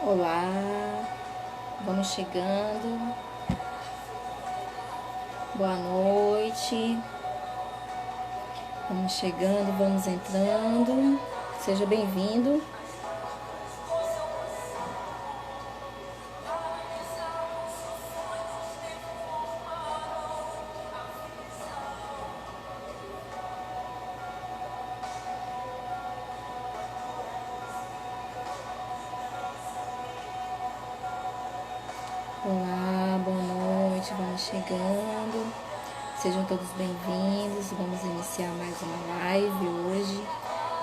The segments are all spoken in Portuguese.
Olá, vamos chegando. Boa noite. Vamos chegando, vamos entrando. Seja bem-vindo. Olá, boa noite. Vamos chegando. Sejam todos bem-vindos. Vamos iniciar mais uma live hoje.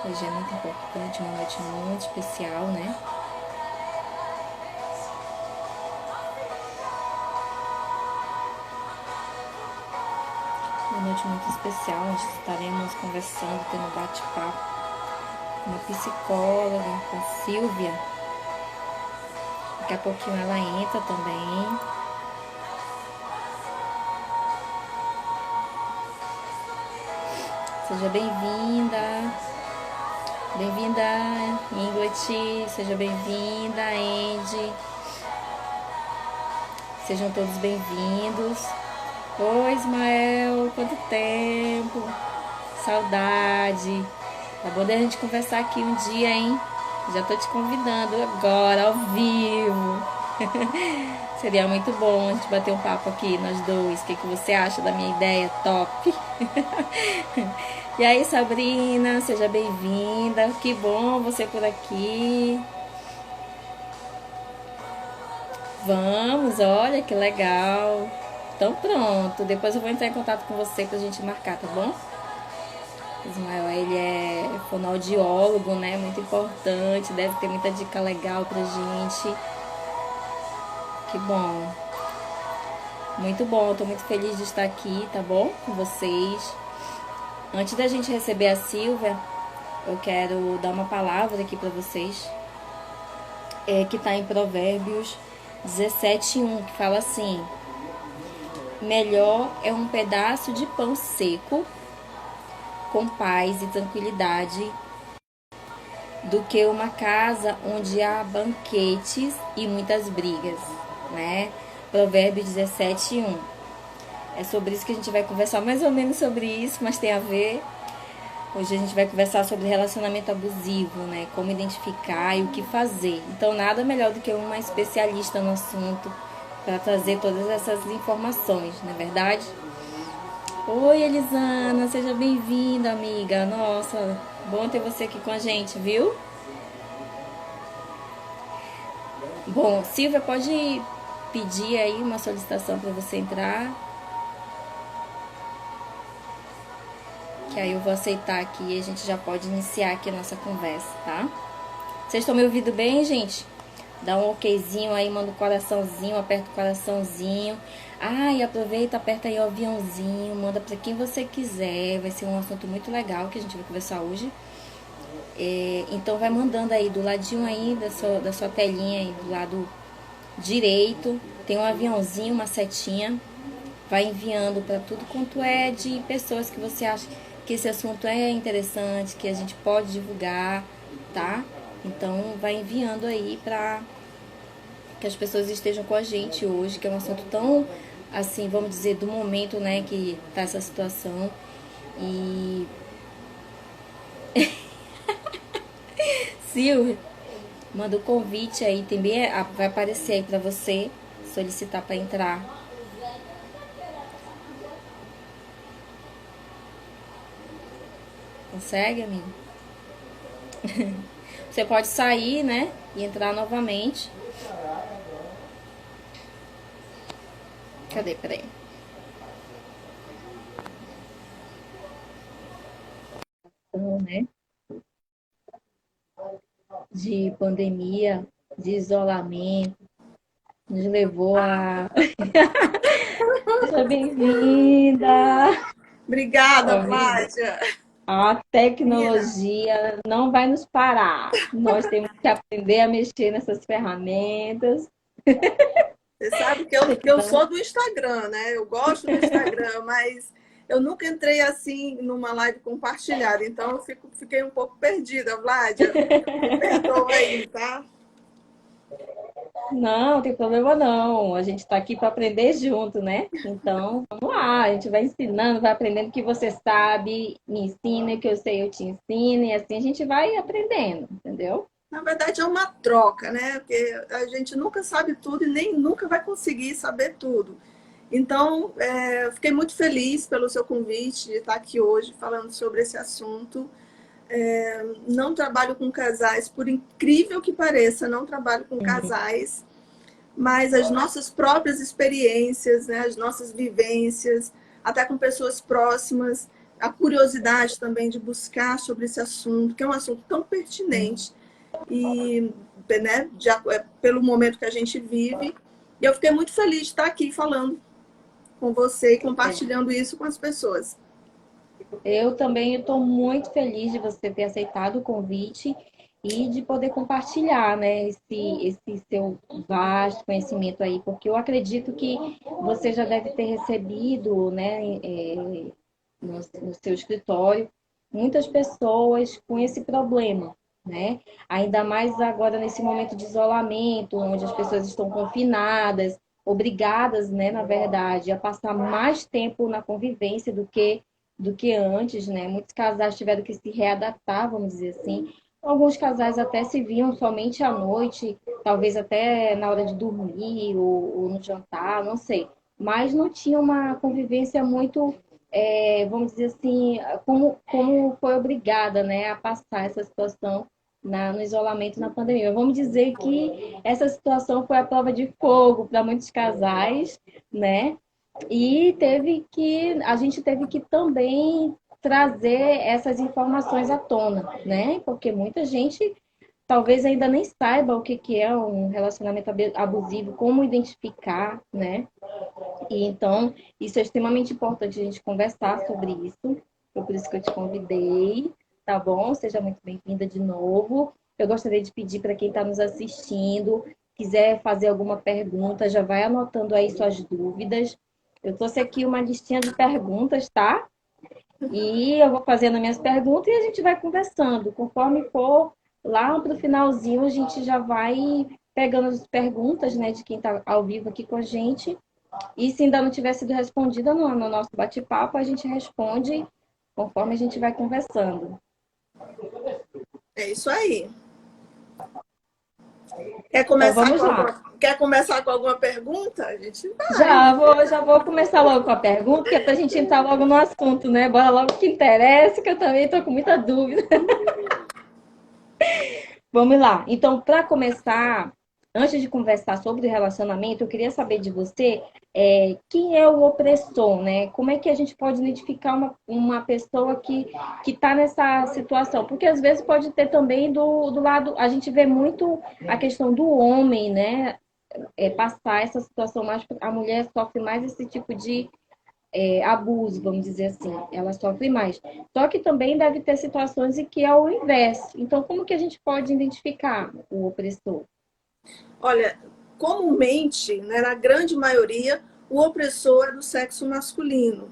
Hoje é muito importante, uma noite muito especial, né? Uma noite muito especial, onde estaremos conversando, tendo bate-papo com uma psicóloga, com a Silvia. Daqui a pouquinho ela entra também. Seja bem-vinda. Bem-vinda, Ingrid. Seja bem-vinda, Andy. Sejam todos bem-vindos. Oi, Ismael. Quanto tempo. Saudade. Tá bom da gente conversar aqui um dia, hein? Já tô te convidando agora, ao vivo. Seria muito bom a gente bater um papo aqui, nós dois. O que você acha da minha ideia? Top! E aí, Sabrina, seja bem-vinda. Que bom você por aqui. Vamos, olha que legal. Então pronto, depois eu vou entrar em contato com você pra gente marcar, tá bom? Ismael, ele é fonoaudiólogo, né? Muito importante, deve ter muita dica legal pra gente. Que bom. Muito bom, tô muito feliz de estar aqui, tá bom? Com vocês. Antes da gente receber a Silvia, eu quero dar uma palavra aqui pra vocês. Que tá em Provérbios 17:1, que fala assim: melhor é um pedaço de pão seco, com paz e tranquilidade, do que uma casa onde há banquetes e muitas brigas, né? Provérbios 17:1. É sobre isso que a gente vai conversar, mais ou menos sobre isso, mas tem a ver. Hoje a gente vai conversar sobre relacionamento abusivo, né? Como identificar e o que fazer. Então, nada melhor do que uma especialista no assunto para trazer todas essas informações, não é verdade? Oi, Elisana, seja bem-vinda, amiga. Nossa, bom ter você aqui com a gente, viu? Bom, Silvia, pode pedir aí uma solicitação para você entrar, que aí eu vou aceitar aqui e a gente já pode iniciar aqui a nossa conversa, tá? Vocês estão me ouvindo bem, gente? Dá um okzinho aí, manda um coraçãozinho, aperta o coraçãozinho. Ah, e aproveita, aperta aí o aviãozinho, manda para quem você quiser. Vai ser um assunto muito legal que a gente vai conversar hoje. Então vai mandando aí do ladinho aí da sua telinha aí, do lado direito, tem um aviãozinho, uma setinha. Vai enviando para tudo quanto é de pessoas que você acha que esse assunto é interessante, que a gente pode divulgar, tá? Então vai enviando aí para que as pessoas estejam com a gente hoje, que é um assunto tão, assim, vamos dizer, do momento, né, que tá essa situação. E Silvia, manda o convite aí, também vai aparecer aí para você solicitar para entrar. Consegue, amigo? Você pode sair, né, e entrar novamente. Cadê? Peraí. Então, né, de pandemia, de isolamento, nos levou a. Seja bem-vinda! Obrigada, Amiga, Vládia. a Menina, tecnologia não vai nos parar. Nós temos que aprender a mexer nessas ferramentas. você sabe que eu Precisamos. sou do Instagram, né? Eu gosto do Instagram, mas eu nunca entrei assim numa live compartilhada, então fiquei um pouco perdida, Vládia. Me perdoa aí, tá? Não, tem problema não. A gente está aqui para aprender junto, né? Então, vamos lá. A gente vai ensinando, vai aprendendo o que você sabe, me ensina, o que eu sei, eu te ensino, e assim a gente vai aprendendo, entendeu? Na verdade, é uma troca, né? Porque a gente nunca sabe tudo e nem nunca vai conseguir saber tudo. Então, eu fiquei muito feliz pelo seu convite de estar aqui hoje falando sobre esse assunto. Não trabalho com casais, por incrível que pareça, não trabalho com casais, mas as nossas próprias experiências, né, as nossas vivências, até com pessoas próximas, a curiosidade também de buscar sobre esse assunto, que é um assunto tão pertinente e, né, pelo momento que a gente vive. E eu fiquei muito feliz de estar aqui falando com você e compartilhando isso com as pessoas. Eu também estou muito feliz de você ter aceitado o convite e de poder compartilhar, né, esse seu vasto conhecimento aí, porque eu acredito que você já deve ter recebido, né, no seu escritório, muitas pessoas com esse problema, né? Ainda mais agora nesse momento de isolamento, onde as pessoas estão confinadas, obrigadas, né, na verdade, a passar mais tempo na convivência do que antes, né? Muitos casais tiveram que se readaptar, vamos dizer assim. Alguns casais até se viam somente à noite, talvez até na hora de dormir ou no jantar, não sei. Mas não tinha uma convivência muito, vamos dizer assim, como foi obrigada, né, a passar essa situação no isolamento na pandemia. Vamos dizer que essa situação foi a prova de fogo para muitos casais, né? E a gente teve que também trazer essas informações à tona, né? Porque muita gente talvez ainda nem saiba o que que é um relacionamento abusivo, como identificar, né? E então, isso é extremamente importante a gente conversar sobre isso. Foi por isso que eu te convidei, tá bom? Seja muito bem-vinda de novo. Eu gostaria de pedir para quem está nos assistindo, quiser fazer alguma pergunta, já vai anotando aí suas dúvidas. Eu trouxe aqui uma listinha de perguntas, tá? E eu vou fazendo minhas perguntas e a gente vai conversando. Conforme for lá para o finalzinho, a gente já vai pegando as perguntas, né, de quem está ao vivo aqui com a gente. E se ainda não tiver sido respondida no nosso bate-papo, a gente responde conforme a gente vai conversando. É isso aí. Então vamos lá. Quer começar com alguma pergunta? A gente vai. Já vou começar logo com a pergunta, que é para a gente entrar logo no assunto, né? Bora logo que interessa, que eu também estou com muita dúvida. Vamos lá. Então, para começar, antes de conversar sobre o relacionamento, eu queria saber de você quem é o opressor, né? Como é que a gente pode identificar uma pessoa que está nessa situação? Porque às vezes pode ter também do lado, a gente vê muito a questão do homem, né? Passar essa situação mais, a mulher sofre mais esse tipo de abuso, vamos dizer assim, ela sofre mais. Só que também deve ter situações em que é o inverso. Então, como que a gente pode identificar o opressor? Olha, comumente, né, na grande maioria, o opressor é do sexo masculino.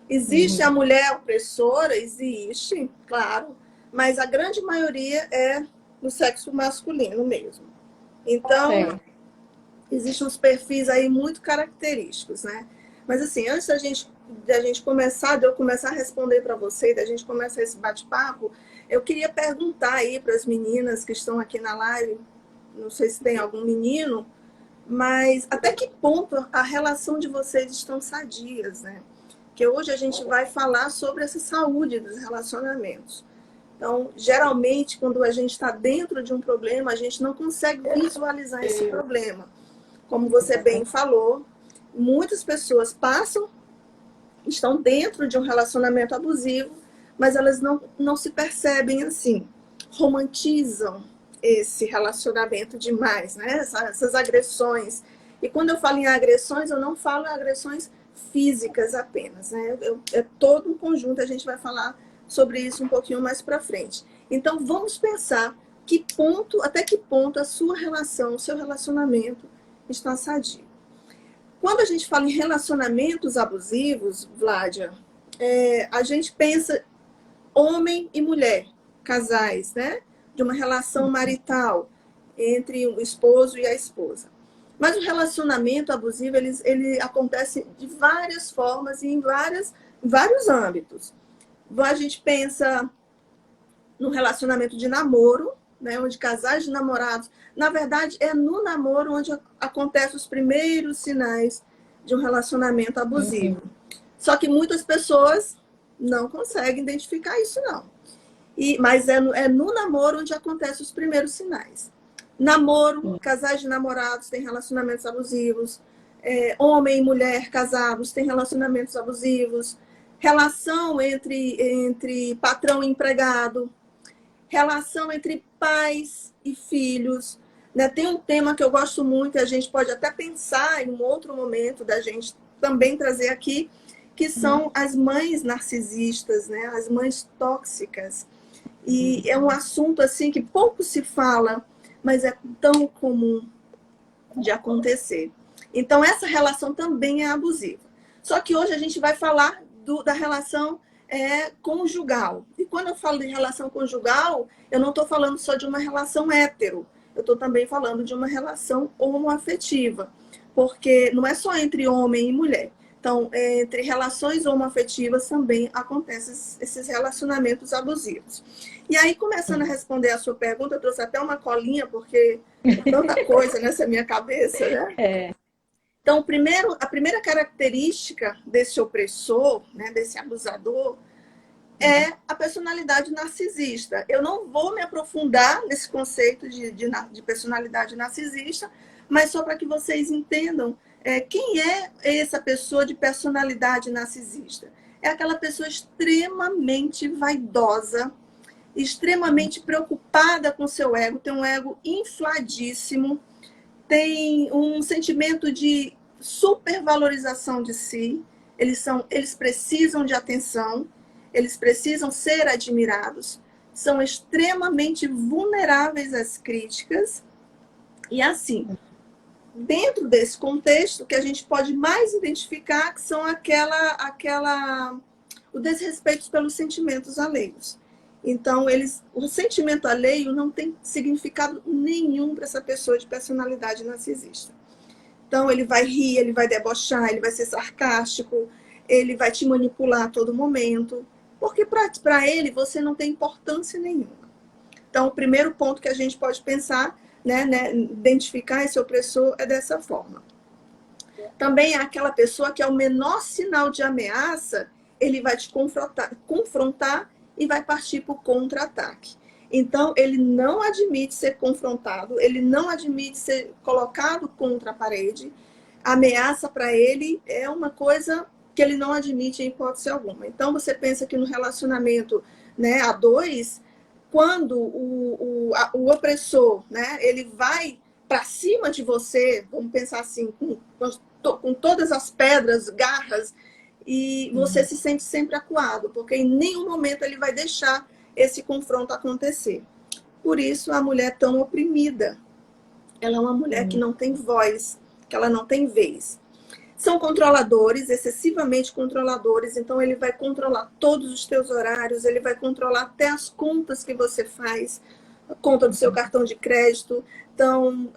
Existe a Uhum. mulher opressora? Existe, claro, mas a grande maioria é do sexo masculino mesmo. Então, Certo. existem uns perfis aí muito característicos, né? Mas assim, antes da gente começar, de eu começar a responder para você, da gente começar esse bate-papo, eu queria perguntar aí para as meninas que estão aqui na live, não sei se tem algum menino, mas até que ponto a relação de vocês estão sadias, né? Que hoje a gente vai falar sobre essa saúde dos relacionamentos. Então, geralmente, quando a gente está dentro de um problema, a gente não consegue visualizar esse problema. Como você bem falou, muitas pessoas passam, estão dentro de um relacionamento abusivo, mas elas não se percebem assim, romantizam esse relacionamento demais, né? Essas agressões. E quando eu falo em agressões, eu não falo em agressões físicas apenas, né? É todo um conjunto, a gente vai falar sobre isso um pouquinho mais para frente. Então, vamos pensar até que ponto a sua relação, o seu relacionamento está sadio. Quando a gente fala em relacionamentos abusivos, Vládia, a gente pensa homem e mulher, casais, né? De uma relação marital. entre o esposo e a esposa. Mas o relacionamento abusivo, ele acontece de várias formas e em vários âmbitos. A gente pensa no relacionamento de namoro, né, onde casais de namorados, na verdade, é no namoro onde acontecem os primeiros sinais de um relacionamento abusivo. Só que muitas pessoas não conseguem identificar isso, não. Mas é no namoro onde acontecem os primeiros sinais. Namoro, casais de namorados têm relacionamentos abusivos. Homem e mulher casados têm relacionamentos abusivos. Relação entre patrão e empregado. Relação entre pais e filhos. Né? Tem um tema que eu gosto muito, e a gente pode até pensar em um outro momento da gente também trazer aqui, que são as mães narcisistas, né? As mães tóxicas. E é um assunto assim que pouco se fala, mas é tão comum de acontecer. Então, essa relação também é abusiva. Só que hoje a gente vai falar da relação conjugal. E quando eu falo de relação conjugal, eu não estou falando só de uma relação hétero. Eu estou também falando de uma relação homoafetiva. Porque não é só entre homem e mulher. Então, entre relações homoafetivas também acontecem esses relacionamentos abusivos. E aí, começando a responder a sua pergunta, eu trouxe até uma colinha, porque é tanta coisa nessa minha cabeça, né? Então, a primeira característica desse opressor, né, desse abusador, é a personalidade narcisista. Eu não vou me aprofundar nesse conceito de personalidade narcisista, mas só para que vocês entendam quem é essa pessoa de personalidade narcisista. É aquela pessoa extremamente vaidosa, extremamente preocupada com seu ego, tem um ego infladíssimo, tem um sentimento de supervalorização de si, eles precisam de atenção, eles precisam ser admirados, são extremamente vulneráveis às críticas, e assim, dentro desse contexto, que a gente pode mais identificar que são o desrespeito pelos sentimentos alheios. Então, o sentimento alheio não tem significado nenhum para essa pessoa de personalidade narcisista. Então, ele vai rir, ele vai debochar, ele vai ser sarcástico, ele vai te manipular a todo momento, porque para ele você não tem importância nenhuma. Então, o primeiro ponto que a gente pode pensar, né, identificar esse opressor é dessa forma. Também é aquela pessoa que, ao menor sinal de ameaça, ele vai te confrontar e vai partir para o contra-ataque. Então, ele não admite ser confrontado, ele não admite ser colocado contra a parede. A ameaça para ele é uma coisa que ele não admite em hipótese alguma. Então, você pensa que no relacionamento, né, a dois, quando o opressor, né, ele vai para cima de você, vamos pensar assim, com todas as pedras, garras, e você se sente sempre acuado, porque em nenhum momento ele vai deixar esse confronto acontecer. Por isso, a mulher é tão oprimida. Ela é uma mulher que não tem voz, que ela não tem vez. São controladores, excessivamente controladores, então ele vai controlar todos os teus horários, ele vai controlar até as contas que você faz, a conta do seu cartão de crédito. Então,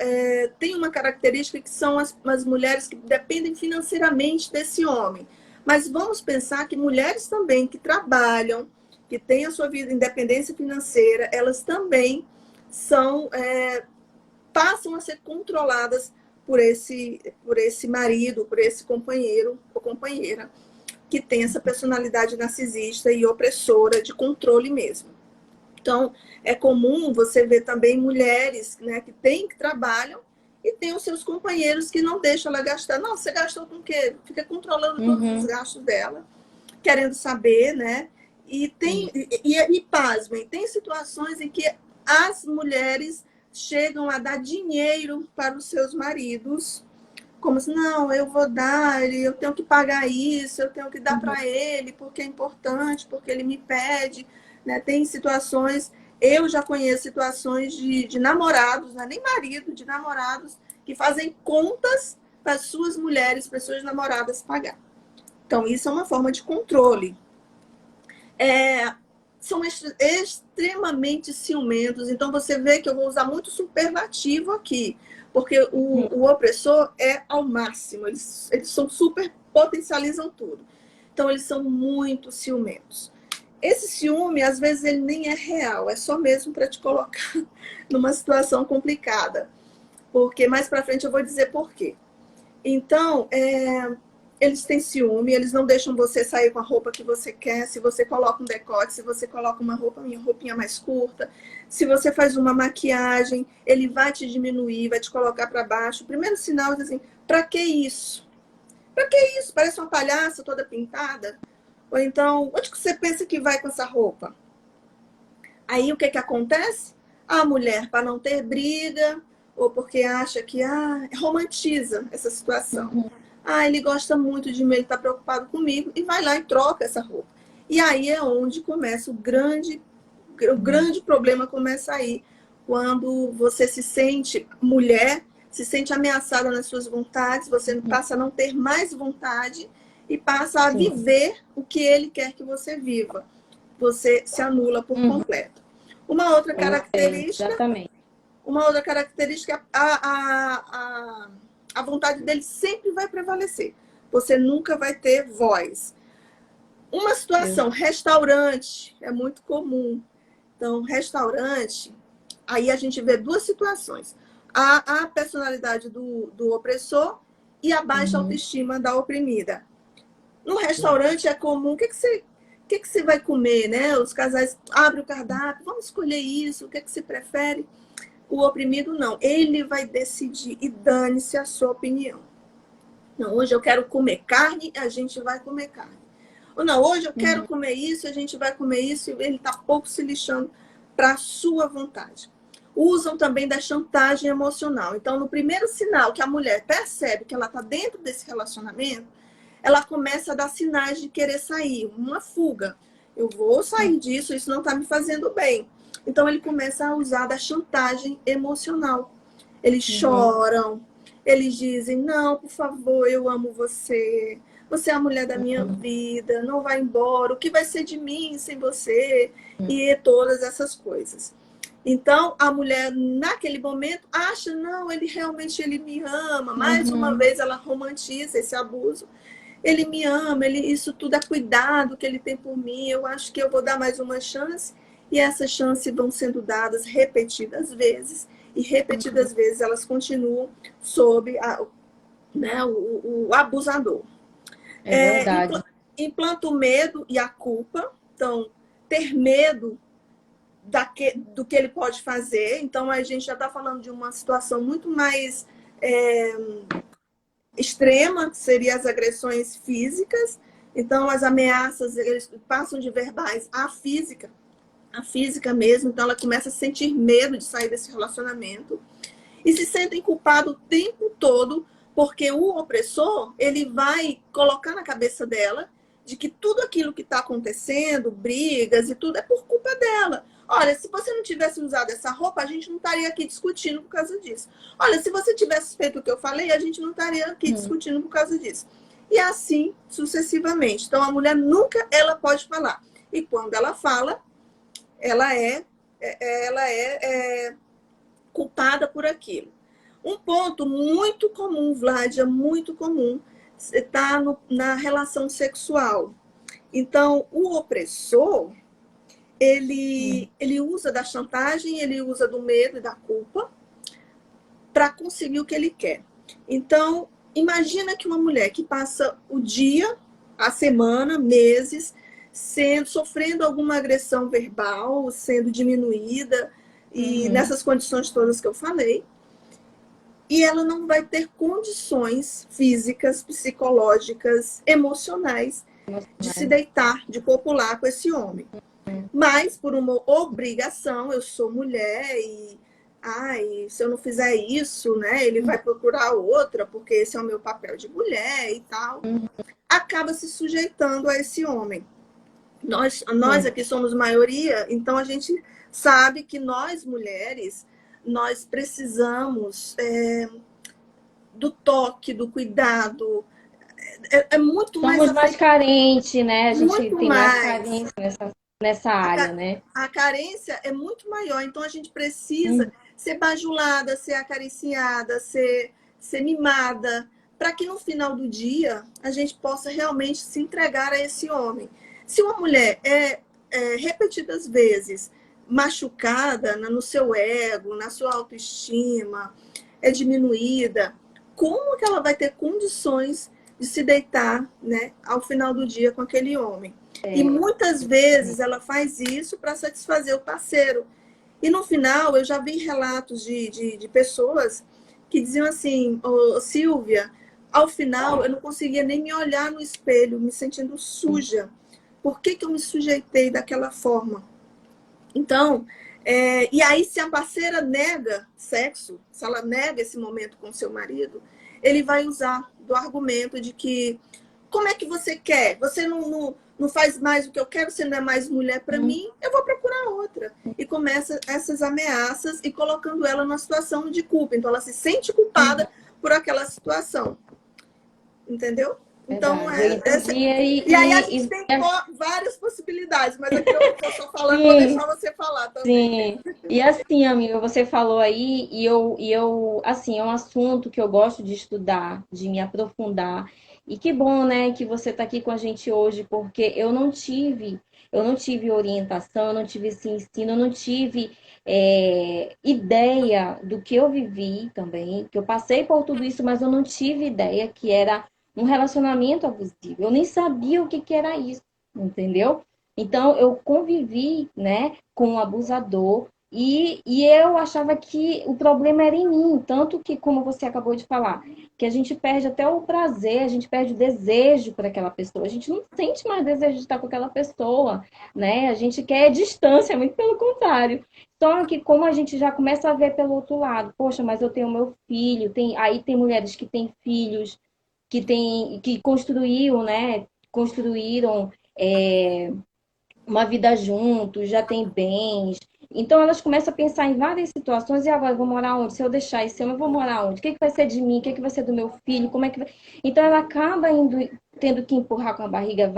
tem uma característica que são as mulheres que dependem financeiramente desse homem. Mas vamos pensar que mulheres também que trabalham, que têm a sua vida independência financeira, elas também passam a ser controladas por esse marido, por esse companheiro ou companheira que tem essa personalidade narcisista e opressora de controle mesmo. Então, é comum você ver também mulheres, né, que trabalham e tem os seus companheiros que não deixam ela gastar. Não, você gastou com o quê? Fica controlando todos os gastos dela, querendo saber, né? E pasmem, tem situações em que as mulheres chegam a dar dinheiro para os seus maridos, como se, não, eu vou dar, eu tenho que pagar isso, eu tenho que dar para ele, porque é importante, porque ele me pede, né? Tem situações, eu já conheço situações de namorados, não é nem marido, de namorados, que fazem contas para as suas mulheres, para as suas namoradas pagar. Então, isso é uma forma de controle. são extremamente ciumentos. Então, você vê que eu vou usar muito superlativo aqui, porque o opressor é ao máximo, eles são super, potencializam tudo. Então, eles são muito ciumentos. Esse ciúme, às vezes, ele nem é real, é só mesmo para te colocar numa situação complicada. Porque mais para frente eu vou dizer por quê. Então, eles têm ciúme, eles não deixam você sair com a roupa que você quer. Se você coloca um decote, se você coloca uma roupinha mais curta, se você faz uma maquiagem, ele vai te diminuir, vai te colocar para baixo. O primeiro sinal é assim, para que isso? Para que isso? Parece uma palhaça toda pintada. Ou então, onde que você pensa que vai com essa roupa? Aí o que acontece? A mulher, para não ter briga, ou porque acha que romantiza essa situação. Ele gosta muito de mim, ele está preocupado comigo, e vai lá e troca essa roupa. E aí é onde começa o grande problema começa aí, quando você se sente mulher, se sente ameaçada nas suas vontades, você passa a não ter mais vontade e passa a viver o que ele quer que você viva. Você se anula por completo. Uma outra característica, a vontade dele sempre vai prevalecer. Você nunca vai ter voz. Uma situação, restaurante, é muito comum. Então, restaurante, aí a gente vê duas situações. A personalidade do opressor e a baixa autoestima da oprimida. No restaurante é comum, o que você vai comer, né? Os casais abrem o cardápio, vamos escolher isso, o que você prefere? O oprimido não, ele vai decidir e dane-se a sua opinião. Não, hoje eu quero comer carne, a gente vai comer carne. Ou não, hoje eu quero comer isso, a gente vai comer isso, e ele está pouco se lixando para a sua vontade. Usam também da chantagem emocional. Então, no primeiro sinal que a mulher percebe que ela está dentro desse relacionamento, ela começa a dar sinais de querer sair, uma fuga. Eu vou sair disso, isso não está me fazendo bem. Então, ele começa a usar da chantagem emocional. Eles choram, eles dizem, não, por favor, eu amo você. Você é a mulher da minha vida, não vai embora. O que vai ser de mim sem você? E todas essas coisas. Então, a mulher, naquele momento, acha, não, ele me ama. Mais uma vez, ela romantiza esse abuso. Ele me ama, isso tudo é cuidado que ele tem por mim. Eu acho que eu vou dar mais uma chance. E essas chances vão sendo dadas repetidas vezes. E repetidas vezes elas continuam sob o abusador. É verdade. Implanta o medo e a culpa. Então, ter medo do que ele pode fazer. Então, a gente já está falando de uma situação muito mais extrema, que seria as agressões físicas. Então, as ameaças, eles passam de verbais à física mesmo. Então, ela começa a sentir medo de sair desse relacionamento. E se sentem culpados o tempo todo, porque o opressor, ele vai colocar na cabeça dela de que tudo aquilo que está acontecendo, brigas e tudo, é por culpa dela. Olha, se você não tivesse usado essa roupa, a gente não estaria aqui discutindo por causa disso. Olha, se você tivesse feito o que eu falei, a gente não estaria aqui discutindo por causa disso. E assim sucessivamente. Então, a mulher nunca ela pode falar. E quando ela fala, ela é culpada por aquilo. Um ponto muito comum, Vládia, muito comum, está na relação sexual. Então, o opressor, ele usa da chantagem, ele usa do medo e da culpa para conseguir o que ele quer. Então, imagina que uma mulher que passa o dia, a semana, meses, sofrendo alguma agressão verbal, sendo diminuída, e nessas condições todas que eu falei, e ela não vai ter condições físicas, psicológicas, emocionais de se deitar, de copular com esse homem. Mas, por uma obrigação, eu sou mulher e se eu não fizer isso, né, ele vai procurar outra, porque esse é o meu papel de mulher e tal. Acaba se sujeitando a esse homem. Nós aqui somos maioria, então a gente sabe que nós, mulheres, nós precisamos do toque, do cuidado. É muito mais... Somos mais carentes, né? A gente muito tem mais mais. carência nessa... nessa A, área, ca- né? a carência é muito maior, então a gente precisa Hum, ser bajulada, ser acariciada, ser mimada, para que no final do dia a gente possa realmente se entregar a esse homem. Se uma mulher é repetidas vezes machucada no seu ego, na sua autoestima, é diminuída, como que ela vai ter condições de se deitar, né, ao final do dia com aquele homem? E é, muitas vezes ela faz isso para satisfazer o parceiro. E no final, eu já vi relatos de pessoas que diziam assim: oh, Silvia, ao final eu não conseguia nem me olhar no espelho, me sentindo suja. Por que, que eu me sujeitei daquela forma? Então, e aí, se a parceira nega sexo, se ela nega esse momento com seu marido, ele vai usar do argumento de que como é que você quer? Você não faz mais o que eu quero, você não é mais mulher para hum, mim, eu vou procurar outra. E começa essas ameaças e colocando ela numa situação de culpa. Então, ela se sente uhum, culpada por aquela situação. Entendeu? Então, verdade. Eu entendi e aí a gente tem várias possibilidades, mas aqui eu estou só falando, vou sim, deixar você falar também. sim. E assim, amiga, você falou aí, assim, é um assunto que eu gosto de estudar, de me aprofundar. E que bom, né, que você está aqui com a gente hoje, porque eu não tive orientação, eu não tive esse ensino, eu não tive ideia do que eu vivi também, que eu passei por tudo isso, mas eu não tive ideia que era um relacionamento abusivo. Eu nem sabia o que que era isso, entendeu? Então, eu convivi, né, com um abusador e eu achava que o problema era em mim, tanto que, como você acabou de falar, que a gente perde até o prazer, a gente perde o desejo por aquela pessoa, a gente não sente mais desejo de estar com aquela pessoa, né? A gente quer distância, muito pelo contrário. Só que como a gente já começa a ver pelo outro lado, poxa, mas eu tenho meu filho, aí tem mulheres que têm filhos, que construíram, né? Construíram uma vida juntos, já tem bens. Então elas começam a pensar em várias situações e agora eu vou morar onde? Se eu deixar esse homem, eu vou morar onde? O que, que vai ser de mim? O que, que vai ser do meu filho? Como é que vai... Então ela acaba tendo que empurrar com a barriga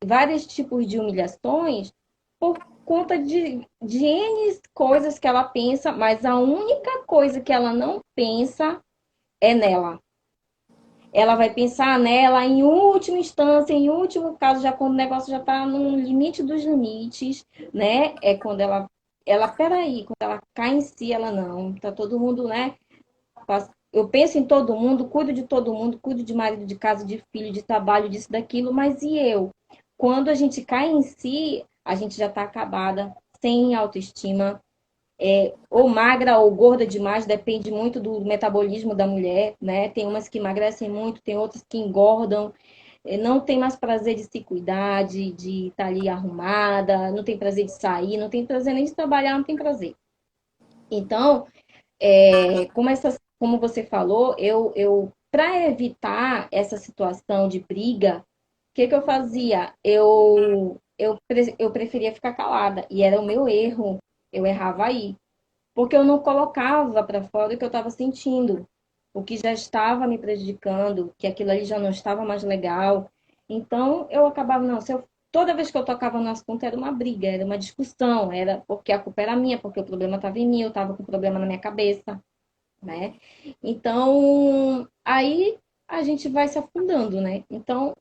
vários tipos de humilhações por conta de N coisas que ela pensa, mas a única coisa que ela não pensa é nela. Ela vai pensar nela em última instância, em último caso, já quando o negócio já está no limite dos limites, né? É quando peraí, quando ela cai em si, ela não, tá todo mundo, né? Eu penso em todo mundo, cuido de todo mundo, cuido de marido, de casa, de filho, de trabalho, disso, daquilo, mas e eu? Quando a gente cai em si, a gente já está acabada, sem autoestima, ou magra ou gorda demais, depende muito do metabolismo da mulher, né? Tem umas que emagrecem muito, tem outras que engordam, não tem mais prazer de se cuidar, de estar ali arrumada, não tem prazer de sair, não tem prazer nem de trabalhar, não tem prazer. Então, como você falou, eu para evitar essa situação de briga, o que que eu fazia? Eu preferia ficar calada, e era o meu erro, eu errava aí porque eu não colocava para fora o que eu estava sentindo, o que já estava me prejudicando, que aquilo ali já não estava mais legal. Então eu acabava, não, toda vez que eu tocava no assunto era uma briga, era uma discussão, era porque a culpa era minha, porque o problema estava em mim, eu estava com o problema na minha cabeça, né? Então aí a gente vai se afundando, né? Então,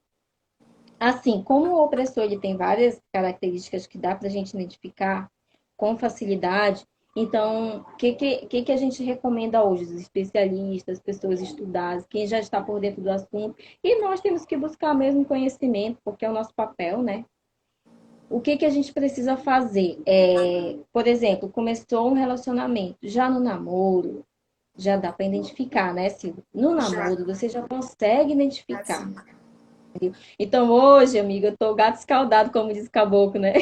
assim, como o opressor ele tem várias características que dá para a gente identificar com facilidade, então, o que a gente recomenda hoje? Os especialistas, pessoas estudadas, quem já está por dentro do assunto, e nós temos que buscar mesmo conhecimento, porque é o nosso papel, né? O que a gente precisa fazer? Por exemplo, começou um relacionamento, já no namoro, já dá para identificar, né, Silvia? No Já, namoro, você já consegue identificar. assim. Então, hoje, amiga, eu tô gato escaldado, como diz o caboclo, né?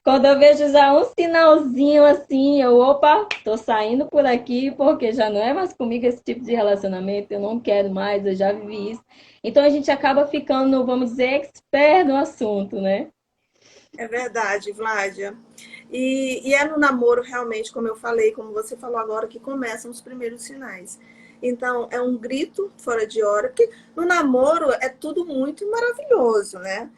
Quando eu vejo já um sinalzinho assim, opa, tô saindo por aqui, porque já não é mais comigo esse tipo de relacionamento, eu não quero mais, eu já vivi isso. Então, a gente acaba ficando, vamos dizer, expert no assunto, né? É verdade, Vládia. E é no namoro, realmente, como eu falei, como você falou agora, que começam os primeiros sinais. Então, é um grito fora de hora, porque no namoro é tudo muito maravilhoso, né?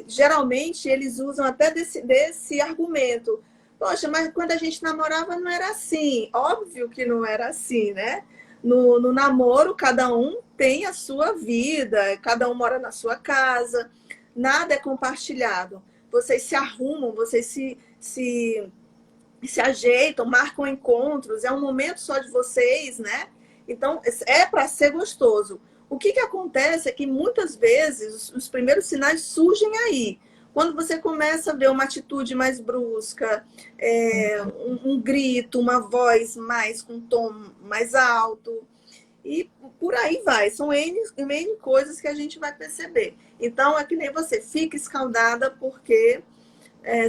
geralmente eles usam até desse argumento. Poxa, mas quando a gente namorava não era assim. Óbvio que não era assim, né? No namoro, cada um tem a sua vida, cada um mora na sua casa, nada é compartilhado. Vocês se arrumam, vocês se ajeitam, marcam encontros, é um momento só de vocês, né? Então, é para ser gostoso. O que acontece é que muitas vezes os primeiros sinais surgem aí. Quando você começa a ver uma atitude mais brusca, um grito, uma voz mais com tom mais alto, e por aí vai. São N coisas que a gente vai perceber. Então, é que nem você, fica escaldada, porque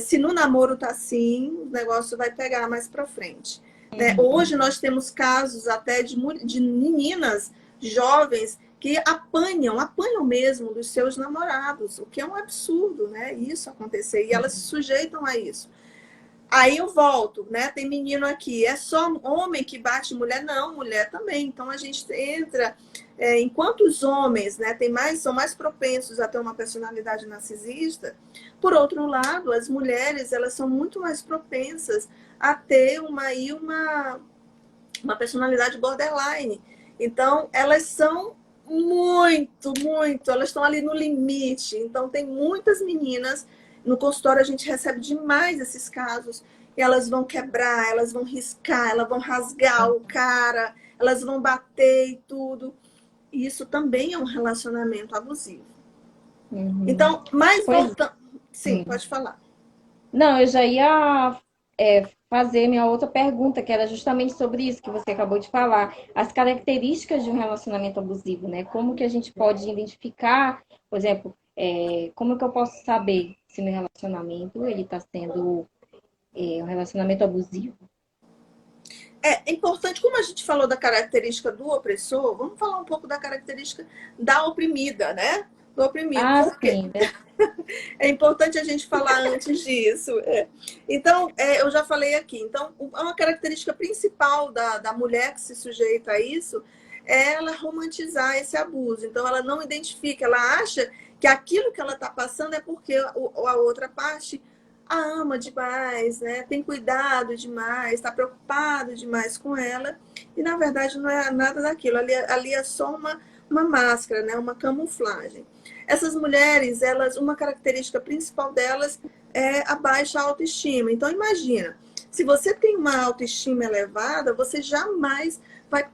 se no namoro tá assim, o negócio vai pegar mais para frente. Né? Hoje nós temos casos até de meninas jovens que apanham mesmo dos seus namorados, o que é um absurdo, né? Isso acontecer, e elas se sujeitam a isso. Aí eu volto, né? Tem menino aqui, é só homem que bate mulher? Não, mulher também. Então a gente entra, enquanto os homens, né, são mais propensos a ter uma personalidade narcisista, por outro lado, as mulheres, elas são muito mais propensas a ter uma personalidade borderline. Então, elas são elas estão ali no limite. Então, tem muitas meninas, no consultório a gente recebe demais esses casos, e elas vão quebrar, elas vão riscar, elas vão rasgar o cara, elas vão bater e tudo. E isso também é um relacionamento abusivo. Então, mais Pois, voltando... Sim, pode falar. não, eu já ia fazer minha outra pergunta, que era justamente sobre isso que você acabou de falar. As características de um relacionamento abusivo, né? Como que a gente pode identificar, por exemplo, como que eu posso saber se meu relacionamento ele está sendo um relacionamento abusivo? É importante, como a gente falou da característica do opressor, vamos falar um pouco da característica da oprimida, né? Do oprimido. Ah, Por quê? sim, né? É importante a gente falar antes disso. Então, eu já falei aqui. Então, uma característica principal da mulher que se sujeita a isso é ela romantizar esse abuso. Então, ela não identifica, ela acha que aquilo que ela está passando é porque a outra parte a ama demais, né? Tem cuidado demais, está preocupado demais com ela. E, na verdade, não é nada daquilo. Ali é só uma máscara, né? Uma camuflagem. Essas mulheres, uma característica principal delas é a baixa autoestima. Então, imagina, se você tem uma autoestima elevada, você jamais vai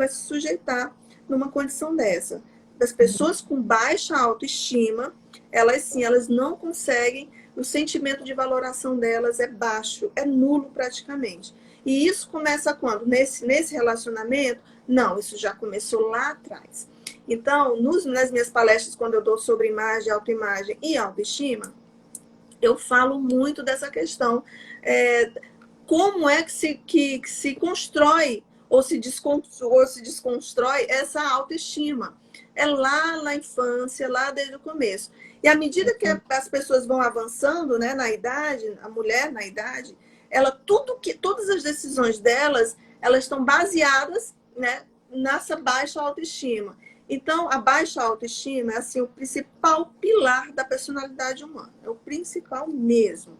se sujeitar numa condição dessa. Das pessoas com baixa autoestima, elas não conseguem, o sentimento de valoração delas é baixo, é nulo praticamente. E isso começa quando? Nesse relacionamento? Não, isso já começou lá atrás. Então, nas minhas palestras, quando eu dou sobre imagem, autoimagem e autoestima, eu falo muito dessa questão. Como é que se constrói ou se desconstrói essa autoestima? É lá na infância, lá desde o começo. E à medida que as pessoas vão avançando, né, na idade, a mulher na idade, todas as decisões delas, elas estão baseadas, né, nessa baixa autoestima. Então, a baixa autoestima é assim, o principal pilar da personalidade humana. É o principal mesmo.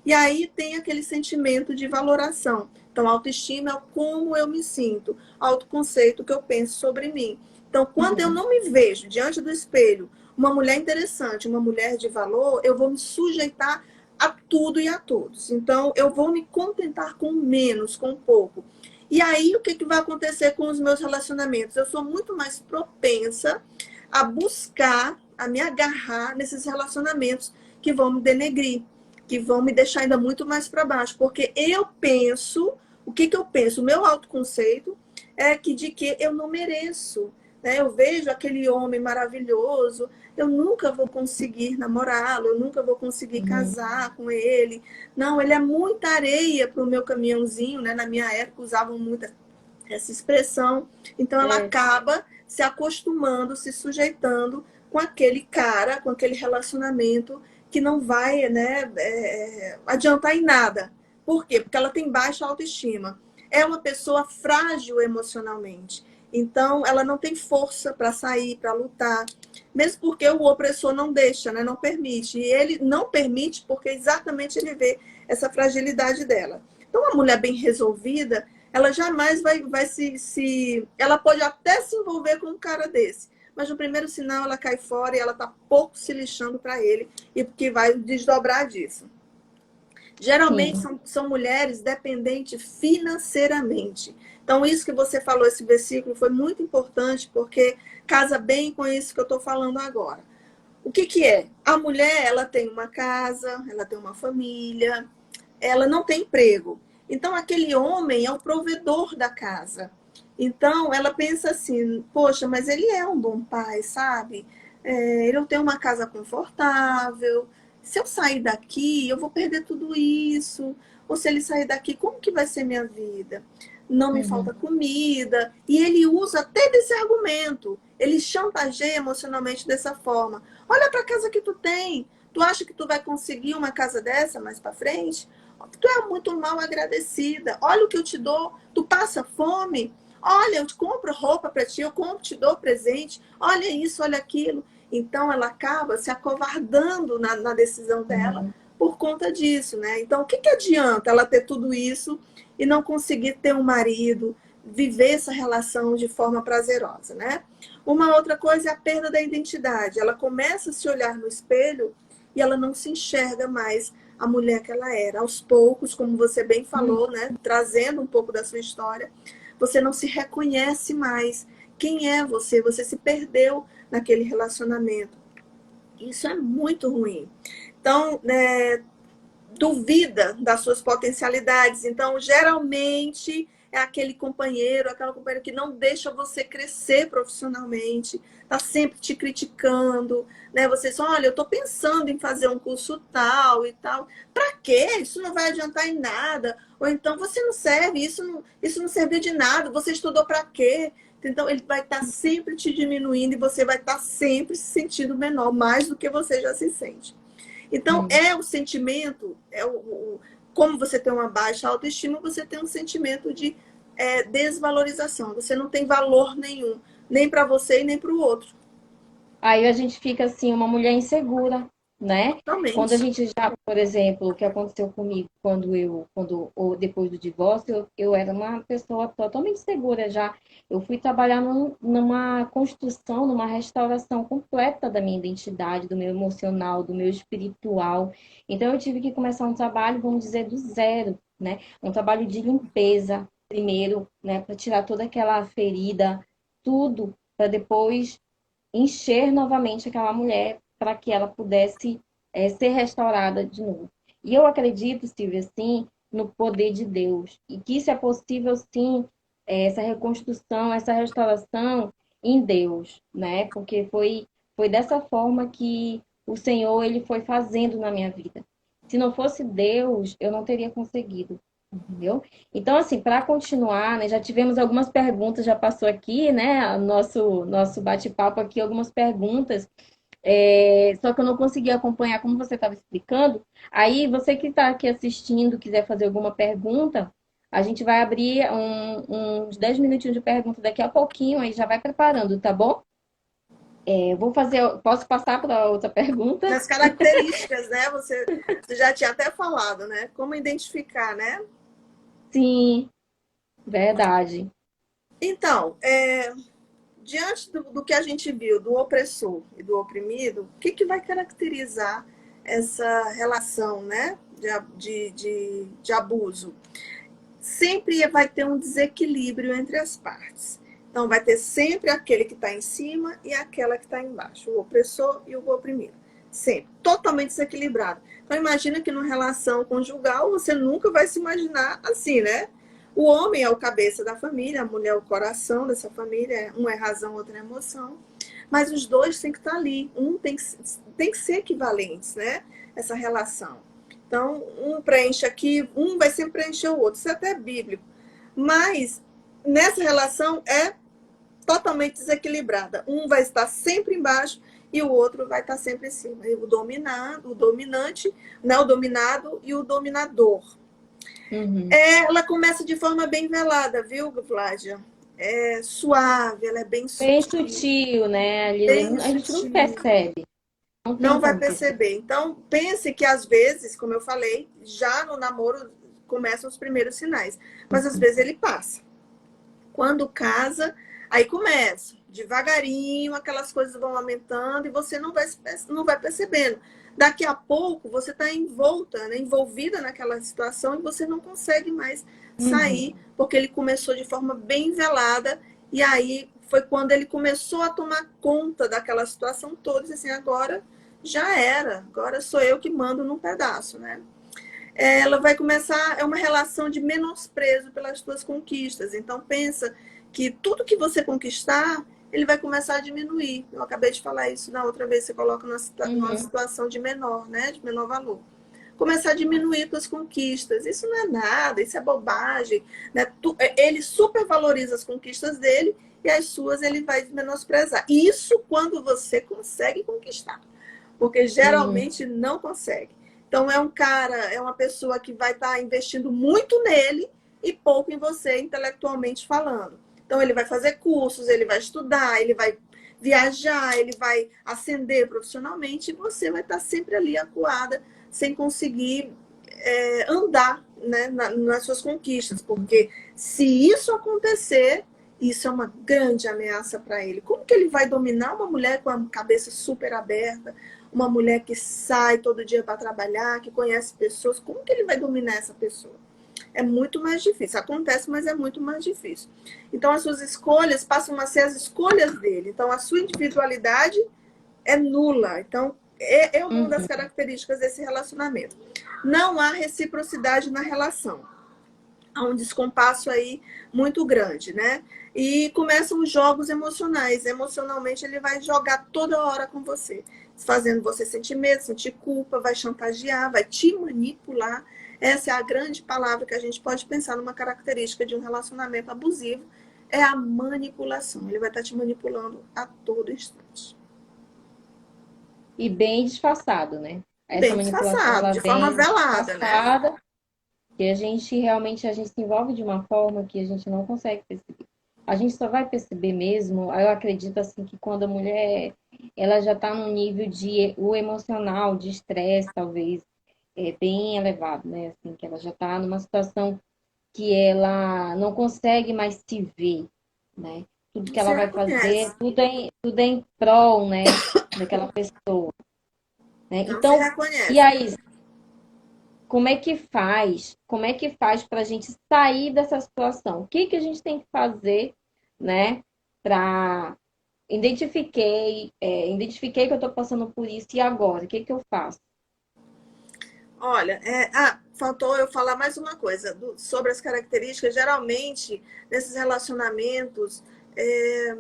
E aí tem aquele sentimento de valoração. Então, autoestima é como eu me sinto, autoconceito que eu penso sobre mim. Então, quando eu não me vejo diante do espelho, uma mulher interessante, uma mulher de valor, eu vou me sujeitar a tudo e a todos. Então, eu vou me contentar com menos, com pouco. E aí, o que vai acontecer com os meus relacionamentos? Eu sou muito mais propensa a buscar, a me agarrar nesses relacionamentos que vão me denegrir, que vão me deixar ainda muito mais para baixo. Porque eu penso, o que eu penso? O meu autoconceito é de que eu não mereço. Né? Eu vejo aquele homem maravilhoso, eu nunca vou conseguir namorá-lo, eu nunca vou conseguir casar com ele. Não, ele é muita areia para o meu caminhãozinho, né? Na minha época usavam muito essa expressão. Então ela acaba se acostumando, se sujeitando com aquele cara, com aquele relacionamento que não vai, né, adiantar em nada. Por quê? Porque ela tem baixa autoestima. É uma pessoa frágil emocionalmente. Então, ela não tem força para sair, para lutar. mesmo porque o opressor não deixa, né? Não permite. E ele não permite porque exatamente ele vê essa fragilidade dela. Então, uma mulher bem resolvida, ela jamais vai se... Ela pode até se envolver com um cara desse, mas no primeiro sinal ela cai fora e ela está pouco se lixando para ele e que vai desdobrar disso. Geralmente Sim. são mulheres dependentes financeiramente. Então, isso que você falou, esse versículo, foi muito importante, porque casa bem com isso que eu estou falando agora. O que, que é? A mulher, ela tem uma casa, ela tem uma família, ela não tem emprego. Então, aquele homem é o provedor da casa. Então, ela pensa assim, poxa, mas ele é um bom pai, sabe? Ele tem uma casa confortável. Se eu sair daqui, eu vou perder tudo isso. Ou se ele sair daqui, como que vai ser minha vida? Não me falta Uhum. comida. E ele usa até desse argumento. Ele chantageia emocionalmente dessa forma. Olha para a casa que tu tem. Tu acha que tu vai conseguir uma casa dessa mais para frente? Tu é muito mal agradecida. Olha o que eu te dou. Tu passa fome. Olha, eu te compro roupa para ti, eu compro, te dou presente. Olha isso, olha aquilo. Então, ela acaba se acovardando na decisão dela Uhum. por conta disso, né? Então, o que, que adianta ela ter tudo isso e não conseguir ter um marido, viver essa relação de forma prazerosa, né? Uma outra coisa é a perda da identidade. Ela começa a se olhar no espelho e ela não se enxerga mais a mulher que ela era. Aos poucos, como você bem falou, né? Trazendo um pouco da sua história, você não se reconhece mais. Quem é você? Você se perdeu naquele relacionamento. Isso é muito ruim. Então, duvida das suas potencialidades. Então, geralmente é aquele companheiro, aquela companheira que não deixa você crescer profissionalmente, tá sempre te criticando, né? Você só, olha, eu tô pensando em fazer um curso tal e tal. Para quê? Isso não vai adiantar em nada. Ou então você não serve, isso não serviu de nada. Você estudou para quê? Então ele vai estar sempre te diminuindo e você vai estar sempre se sentindo menor, mais do que você já se sente. Então, Uhum. é o sentimento, como você tem uma baixa autoestima, você tem um sentimento de desvalorização. Você não tem valor nenhum, nem para você e nem para o outro. Aí a gente fica assim, uma mulher insegura, né? Quando a Totalmente. gente já, por exemplo, o que aconteceu comigo ou depois do divórcio, eu era uma pessoa totalmente segura já. Eu fui trabalhar numa construção, numa restauração completa da minha identidade, do meu emocional, do meu espiritual. Então eu tive que começar um trabalho, vamos dizer, do zero, né? Um trabalho de limpeza primeiro, né, para tirar toda aquela ferida, tudo, para depois encher novamente aquela mulher para que ela pudesse ser restaurada de novo. E eu acredito, Silvia, sim, no poder de Deus. E que isso é possível, sim, essa reconstrução, essa restauração em Deus, né? Porque foi dessa forma que o Senhor ele foi fazendo na minha vida. Se não fosse Deus, eu não teria conseguido. Entendeu? Então, assim, para continuar, né, já tivemos algumas perguntas, já passou aqui, né, nosso bate-papo aqui, algumas perguntas, só que eu não consegui acompanhar como você estava explicando. Aí, você que está aqui assistindo, quiser fazer alguma pergunta, a gente vai abrir uns 10 minutinhos de pergunta daqui a pouquinho, aí já vai preparando, tá bom? Eu vou fazer, posso passar para outra pergunta? Nas características, né? Você já tinha até falado, né? Como identificar, né? Sim, verdade. Então, diante do que a gente viu, do opressor e do oprimido, o que, que vai caracterizar essa relação, né? De abuso? Sempre vai ter um desequilíbrio entre as partes. Então, vai ter sempre aquele que está em cima e aquela que está embaixo, o opressor e o oprimido. Sempre, totalmente desequilibrado. Então, imagina que numa relação conjugal você nunca vai se imaginar assim, né? O homem é o cabeça da família, a mulher é o coração dessa família, um é razão, outro é emoção. Mas os dois têm que estar ali, tem que ser equivalentes, né? Essa relação. Então, um preenche aqui, um vai sempre preencher o outro. Isso é até bíblico. Mas nessa relação é totalmente desequilibrada. Um vai estar sempre embaixo e o outro vai estar sempre em cima. E o dominado, o dominante, né, o dominado e o dominador. Uhum. Ela começa de forma bem velada, viu, Flávia? é suave, ela é bem Bem sutil, sutil, né, bem Lilian? A gente não sutil. percebe. Não tem Não vai como perceber. perceber. Então, pense que às vezes, como eu falei, já no namoro começam os primeiros sinais. Mas às vezes ele passa. Quando casa, aí começa. Devagarinho, aquelas coisas vão aumentando e você não vai percebendo. Daqui a pouco, você está envolta, né, envolvida naquela situação e você não consegue mais sair, Uhum. porque ele começou de forma bem velada e aí foi quando ele começou a tomar conta daquela situação toda e assim, agora já era, agora sou eu que mando num pedaço, né? Ela vai começar, é uma relação de menosprezo pelas suas conquistas. Então pensa que tudo que você conquistar, ele vai começar a diminuir. Eu acabei de falar isso na outra vez, você coloca numa Uhum. situação de menor, né? De menor valor. Começar a diminuir suas conquistas. Isso não é nada, isso é bobagem. Né? Ele supervaloriza as conquistas dele e as suas ele vai menosprezar. Isso quando você consegue conquistar. Porque Uhum. geralmente não consegue. Então é um cara, é uma pessoa que vai estar investindo muito nele e pouco em você intelectualmente falando. Então ele vai fazer cursos, ele vai estudar, ele vai viajar, ele vai ascender profissionalmente e você vai estar sempre ali acuada, sem conseguir andar, né, nas suas conquistas. Porque se isso acontecer, isso é uma grande ameaça para ele. Como que ele vai dominar uma mulher com a cabeça super aberta, uma mulher que sai todo dia para trabalhar, que conhece pessoas? Como que ele vai dominar essa pessoa? É muito mais difícil. Acontece, mas é muito mais difícil. Então, as suas escolhas passam a ser as escolhas dele. Então, a sua individualidade é nula. Então, é uma das Uhum. características desse relacionamento. Não há reciprocidade na relação. Há um descompasso aí muito grande, né? E começam os jogos emocionais. Emocionalmente, ele vai jogar toda hora com você, fazendo você sentir medo, sentir culpa, vai chantagear, vai te manipular. Essa é a grande palavra que a gente pode pensar numa característica de um relacionamento abusivo, é a manipulação. Ele vai estar te manipulando a todo instante. E bem disfarçado, né? Essa Bem manipulação, disfarçado, ela de forma vem velada, né? disfarçada, que a gente realmente a gente se envolve de uma forma que a gente não consegue perceber. A gente só vai perceber mesmo, eu acredito assim que quando a mulher ela já está num nível de o emocional, de estresse, talvez, bem elevado, né? Assim, que ela já está numa situação que ela não consegue mais se ver, né? Tudo Não que se ela vai fazer, reconhece. tudo é em prol, né? Daquela pessoa, né? Não se Então, e reconhece. aí, como é que faz? Como é que faz para a gente sair dessa situação? O que que a gente tem que fazer, né? Para identifiquei que eu estou passando por isso e agora, o que que eu faço? Olha, faltou eu falar mais uma coisa sobre as características. Geralmente, nesses relacionamentos, é,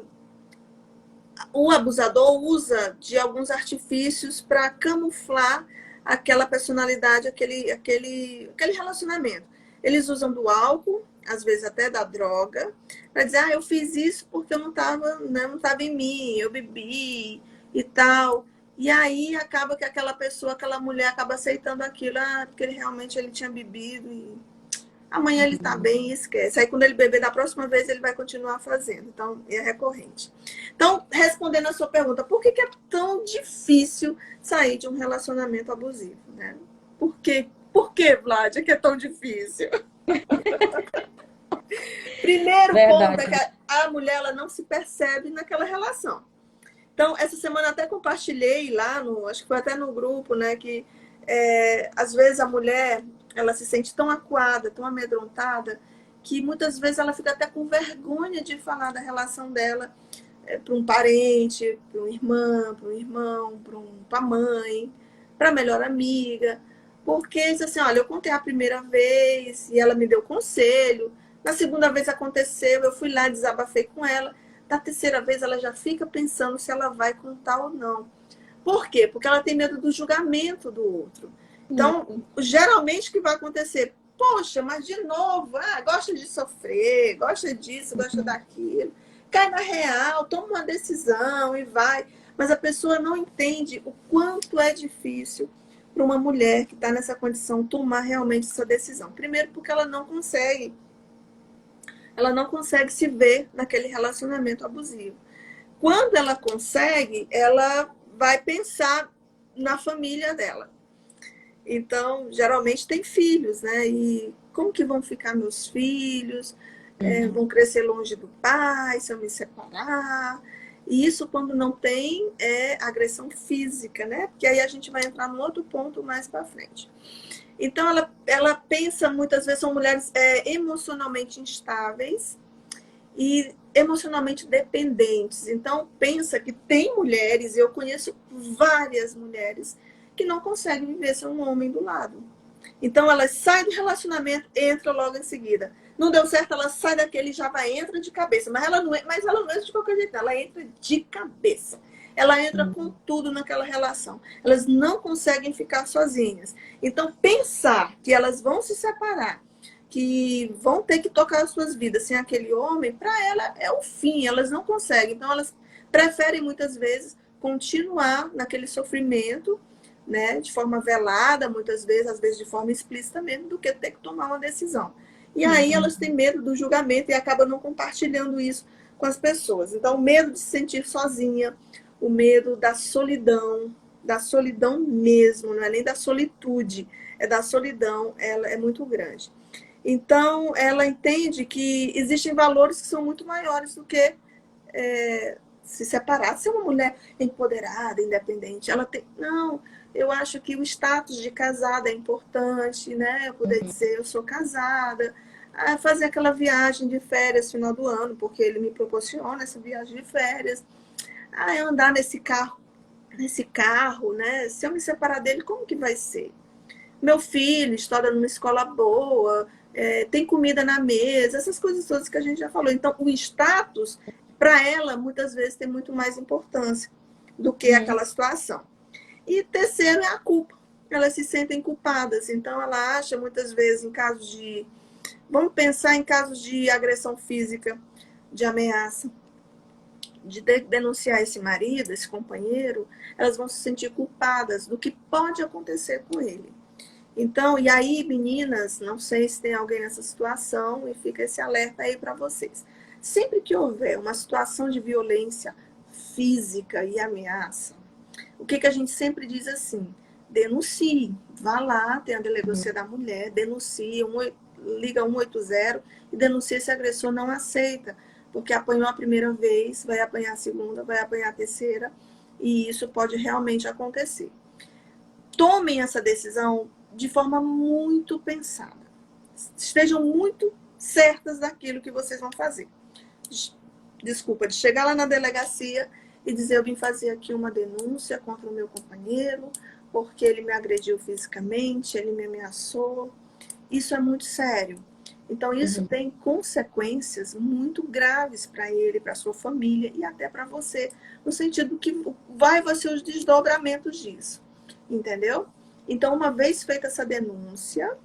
o abusador usa de alguns artifícios para camuflar aquela personalidade, aquele relacionamento. Eles usam do álcool, às vezes até da droga, para dizer, eu fiz isso porque eu não estava, né, não estava em mim, eu bebi e tal. E aí acaba que aquela pessoa, aquela mulher acaba aceitando aquilo, porque ele tinha bebido e amanhã ele tá bem e esquece. Aí quando ele beber da próxima vez, ele vai continuar fazendo. Então, é recorrente. Então, respondendo a sua pergunta, por que é tão difícil sair de um relacionamento abusivo, né? Por quê? Por que, Vlad, que é tão difícil? Primeiro ponto é Verdade. que a mulher ela não se percebe naquela relação. Então, essa semana até compartilhei lá, acho que foi até no grupo, né, que às vezes a mulher ela se sente tão acuada, tão amedrontada, que muitas vezes ela fica até com vergonha de falar da relação dela para um parente, para uma irmã, para um irmão, para a mãe, para a melhor amiga, porque diz assim, olha, eu contei a primeira vez e ela me deu conselho, na segunda vez aconteceu, eu fui lá, desabafei com ela, da terceira vez ela já fica pensando se ela vai contar ou não. Por quê? Porque ela tem medo do julgamento do outro. Então, Sim. geralmente o que vai acontecer? Poxa, mas de novo, gosta de sofrer, gosta disso, gosta daquilo. Cai na real, toma uma decisão e vai. Mas a pessoa não entende o quanto é difícil para uma mulher que está nessa condição tomar realmente essa decisão. Primeiro, porque ela não consegue ela não consegue se ver naquele relacionamento abusivo. Quando ela consegue, ela vai pensar na família dela. Então, geralmente tem filhos, né? E como que vão ficar meus filhos? Uhum. Vão crescer longe do pai, se eu me separar. E isso, quando não tem, é agressão física, né? Porque aí a gente vai entrar num outro ponto mais para frente. Então, ela pensa, muitas vezes, são mulheres emocionalmente instáveis e emocionalmente dependentes. Então, pensa que tem mulheres, e eu conheço várias mulheres, que não conseguem viver sem um homem do lado. Então, elas saem do relacionamento, entra logo em seguida. Não deu certo, ela sai daquele e já vai, entra de cabeça. Mas ela não entra de qualquer jeito, ela entra de cabeça. Ela entra com tudo naquela relação. Elas não conseguem ficar sozinhas. Então, pensar que elas vão se separar, que vão ter que tocar as suas vidas sem aquele homem, para ela é o fim, elas não conseguem. Então, elas preferem muitas vezes continuar naquele sofrimento, né, de forma velada, muitas vezes, às vezes de forma explícita mesmo, do que ter que tomar uma decisão. E aí Uhum. elas têm medo do julgamento e acabam não compartilhando isso com as pessoas. Então, o medo de se sentir sozinha, o medo da solidão mesmo, não é nem da solitude, é da solidão, ela é muito grande. Então, ela entende que existem valores que são muito maiores do que se separar, ser uma mulher empoderada, independente. Ela tem. Não, eu acho que o status de casada é importante, né? Eu poder dizer, eu sou casada, fazer aquela viagem de férias final do ano, porque ele me proporciona essa viagem de férias. Eu andar nesse carro, né? Se eu me separar dele, como que vai ser? Meu filho estuda numa escola boa, tem comida na mesa, essas coisas todas que a gente já falou. Então, o status, para ela, muitas vezes tem muito mais importância do que Uhum. aquela situação. E terceiro é a culpa. Elas se sentem culpadas. Então, ela acha, muitas vezes, em casos de. Vamos pensar em casos de agressão física, de ameaça, de denunciar esse marido, esse companheiro, elas vão se sentir culpadas do que pode acontecer com ele. Então, e aí, meninas, não sei se tem alguém nessa situação e fica esse alerta aí para vocês. Sempre que houver uma situação de violência física e ameaça, o que, que a gente sempre diz assim? Denuncie, vá lá, tem a delegacia da mulher, denuncie, liga 180 e denuncie se o agressor não aceita, porque apanhou a primeira vez, vai apanhar a segunda, vai apanhar a terceira, e isso pode realmente acontecer. Tomem essa decisão de forma muito pensada. Estejam muito certas daquilo que vocês vão fazer. Desculpa, de chegar lá na delegacia e dizer: eu vim fazer aqui uma denúncia contra o meu companheiro, porque ele me agrediu fisicamente, ele me ameaçou. Isso é muito sério. Então, isso Uhum. tem consequências muito graves para ele, para sua família e até para você, no sentido que vai ser os desdobramentos disso. Entendeu? Então, uma vez feita essa denúncia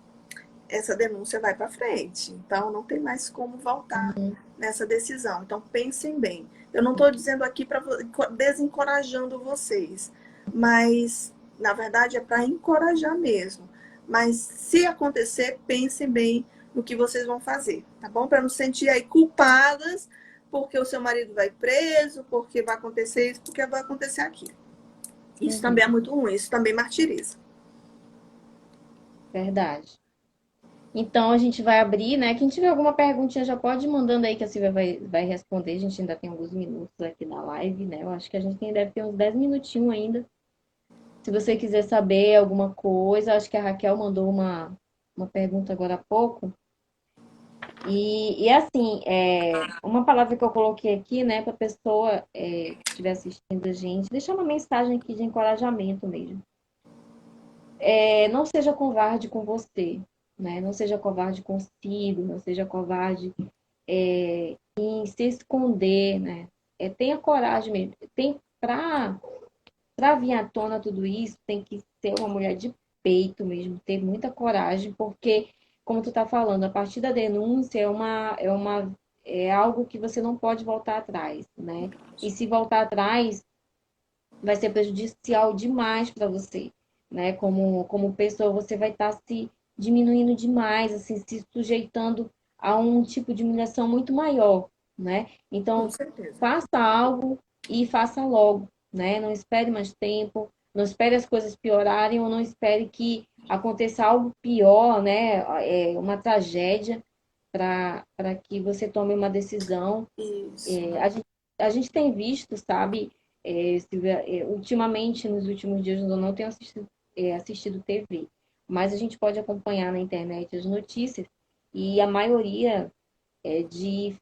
vai para frente. Então, não tem mais como voltar nessa decisão. Então, pensem bem. Eu não estou dizendo aqui para desencorajando vocês, mas na verdade é para encorajar mesmo. Mas se acontecer, pensem bem no que vocês vão fazer, tá bom? Para não se sentir aí culpadas porque o seu marido vai preso, porque vai acontecer isso, porque vai acontecer aquilo. Isso também é Uhum. muito ruim, isso também martiriza. Verdade. Então a gente vai abrir, né? Quem tiver alguma perguntinha já pode ir mandando aí que a Silvia vai responder. A gente ainda tem alguns minutos aqui na live, né? Eu acho que a gente deve ter uns 10 minutinhos ainda. Se você quiser saber alguma coisa, acho que a Raquel mandou uma pergunta agora há pouco. E assim, uma palavra que eu coloquei aqui, né, para a pessoa que estiver assistindo a gente, deixar uma mensagem aqui de encorajamento mesmo. Não seja covarde com você, né? Não seja covarde consigo, não seja covarde em se esconder, né? Tenha coragem mesmo. Tem para vir à tona tudo isso, tem que ser uma mulher de peito mesmo, ter muita coragem, porque, como tu tá falando, a partir da denúncia é algo que você não pode voltar atrás, né? E se voltar atrás, vai ser prejudicial demais para você, né? Como pessoa, você vai estar se diminuindo demais, assim, se sujeitando a um tipo de humilhação muito maior, né? Com Então, certeza. faça algo e faça logo, né? Não espere mais tempo, não espere as coisas piorarem ou não espere que aconteça algo pior, né? Uma tragédia para que você tome uma decisão. Isso. É, a gente tem visto, sabe, Silvia, ultimamente, nos últimos dias, eu não tenho assistido TV, mas a gente pode acompanhar na internet as notícias e a maioria é de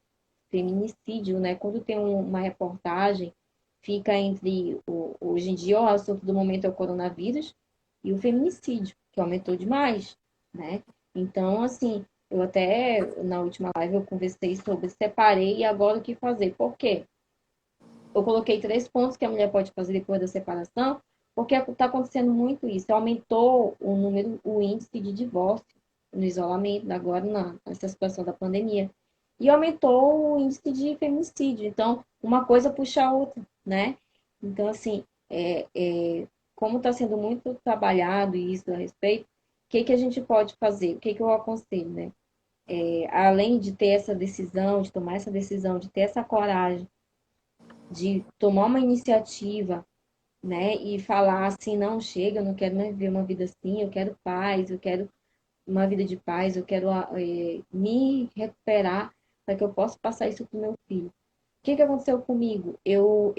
feminicídio, né? Quando tem uma reportagem, fica entre, hoje em dia, o assunto do momento é o coronavírus e o feminicídio, que aumentou demais, né? Então, assim, eu até, na última live, eu conversei sobre, separei e agora o que fazer. Por quê? Eu coloquei 3 pontos que a mulher pode fazer depois da separação, porque está acontecendo muito isso. Aumentou o número, o índice de divórcio no isolamento, agora nessa situação da pandemia. E aumentou o índice de feminicídio. Então, uma coisa puxa a outra, né? Então, assim, como está sendo muito trabalhado isso a respeito, o que a gente pode fazer? O que eu aconselho, né? Além de ter essa decisão, de tomar essa decisão, de ter essa coragem, de tomar uma iniciativa, né, e falar assim, não, chega, eu não quero mais viver uma vida assim, eu quero paz, eu quero uma vida de paz, eu quero me recuperar para que eu possa passar isso para o meu filho. O que aconteceu comigo? Eu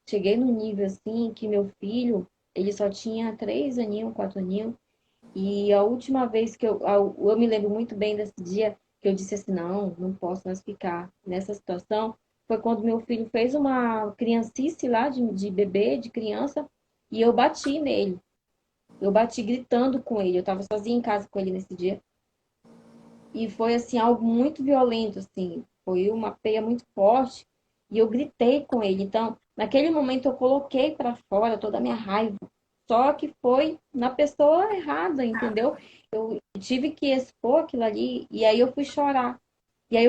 cheguei no nível assim que meu filho, ele só tinha 3 aninhos, 4 aninhos, e a última vez que eu me lembro muito bem desse dia que eu disse assim, não, não posso mais ficar nessa situação, foi quando meu filho fez uma criancice lá de bebê, de criança, e eu bati nele. Eu bati gritando com ele. Eu estava sozinha em casa com ele nesse dia. E foi assim algo muito violento, assim. Foi uma peia muito forte e eu gritei com ele. Então, naquele momento eu coloquei para fora toda a minha raiva. Só que foi na pessoa errada, entendeu? Eu tive que expor aquilo ali e aí eu fui chorar. E aí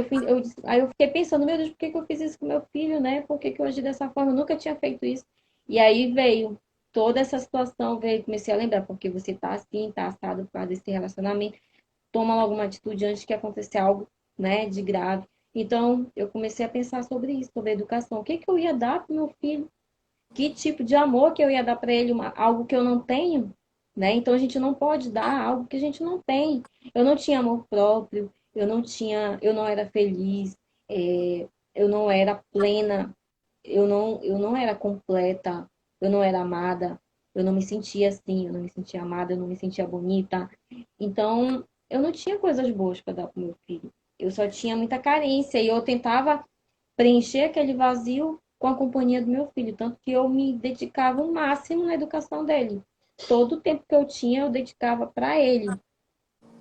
aí eu fiquei pensando, meu Deus, por que que eu fiz isso com meu filho, né? Por que que eu agi dessa forma? Eu nunca tinha feito isso. E aí veio toda essa situação, veio, comecei a lembrar, porque você tá assim, tá assado por causa desse relacionamento, toma logo uma atitude antes que aconteça algo, né, de grave. Então, eu comecei a pensar sobre isso, sobre a educação. O que que eu ia dar para meu filho? Que tipo de amor que eu ia dar para ele? Algo que eu não tenho, né? Então, a gente não pode dar algo que a gente não tem. Eu não tinha amor próprio, eu não era feliz, eu não era plena, eu não era completa, eu não era amada, eu não me sentia assim, eu não me sentia amada, eu não me sentia bonita. Então, eu não tinha coisas boas para dar para meu filho. Eu só tinha muita carência e eu tentava preencher aquele vazio com a companhia do meu filho, tanto que eu me dedicava o máximo na educação dele. Todo o tempo que eu tinha, eu dedicava para ele,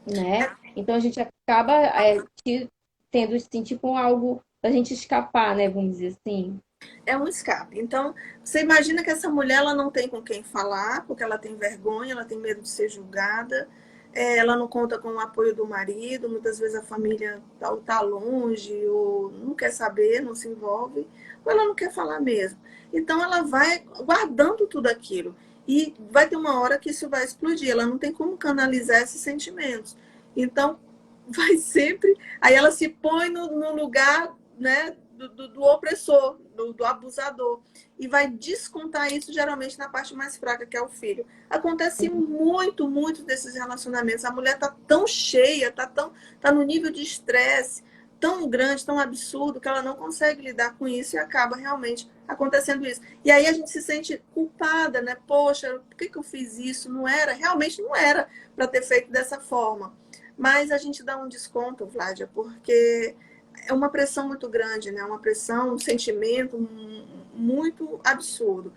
né? Então a gente acaba tendo assim, tipo algo pra gente escapar, né? Vamos dizer assim. É um escape. Então, você imagina que essa mulher ela não tem com quem falar, porque ela tem vergonha, ela tem medo de ser julgada, ela não conta com o apoio do marido, muitas vezes a família tá longe, ou não quer saber, não se envolve, ou ela não quer falar mesmo. Então, ela vai guardando tudo aquilo. E vai ter uma hora que isso vai explodir, ela não tem como canalizar esses sentimentos. Então, vai sempre. Aí ela se põe no lugar, né, do opressor, do abusador, e vai descontar isso geralmente na parte mais fraca, que é o filho. Acontece muito, muito desses relacionamentos. A mulher tá tão cheia, tá no nível de estresse tão grande, tão absurdo, que ela não consegue lidar com isso e acaba realmente acontecendo isso. E aí a gente se sente culpada, né? Poxa, por que eu fiz isso? Não era, realmente não era para ter feito dessa forma. Mas a gente dá um desconto, Vládia, porque é uma pressão muito grande, né? Uma pressão, um sentimento muito absurdo.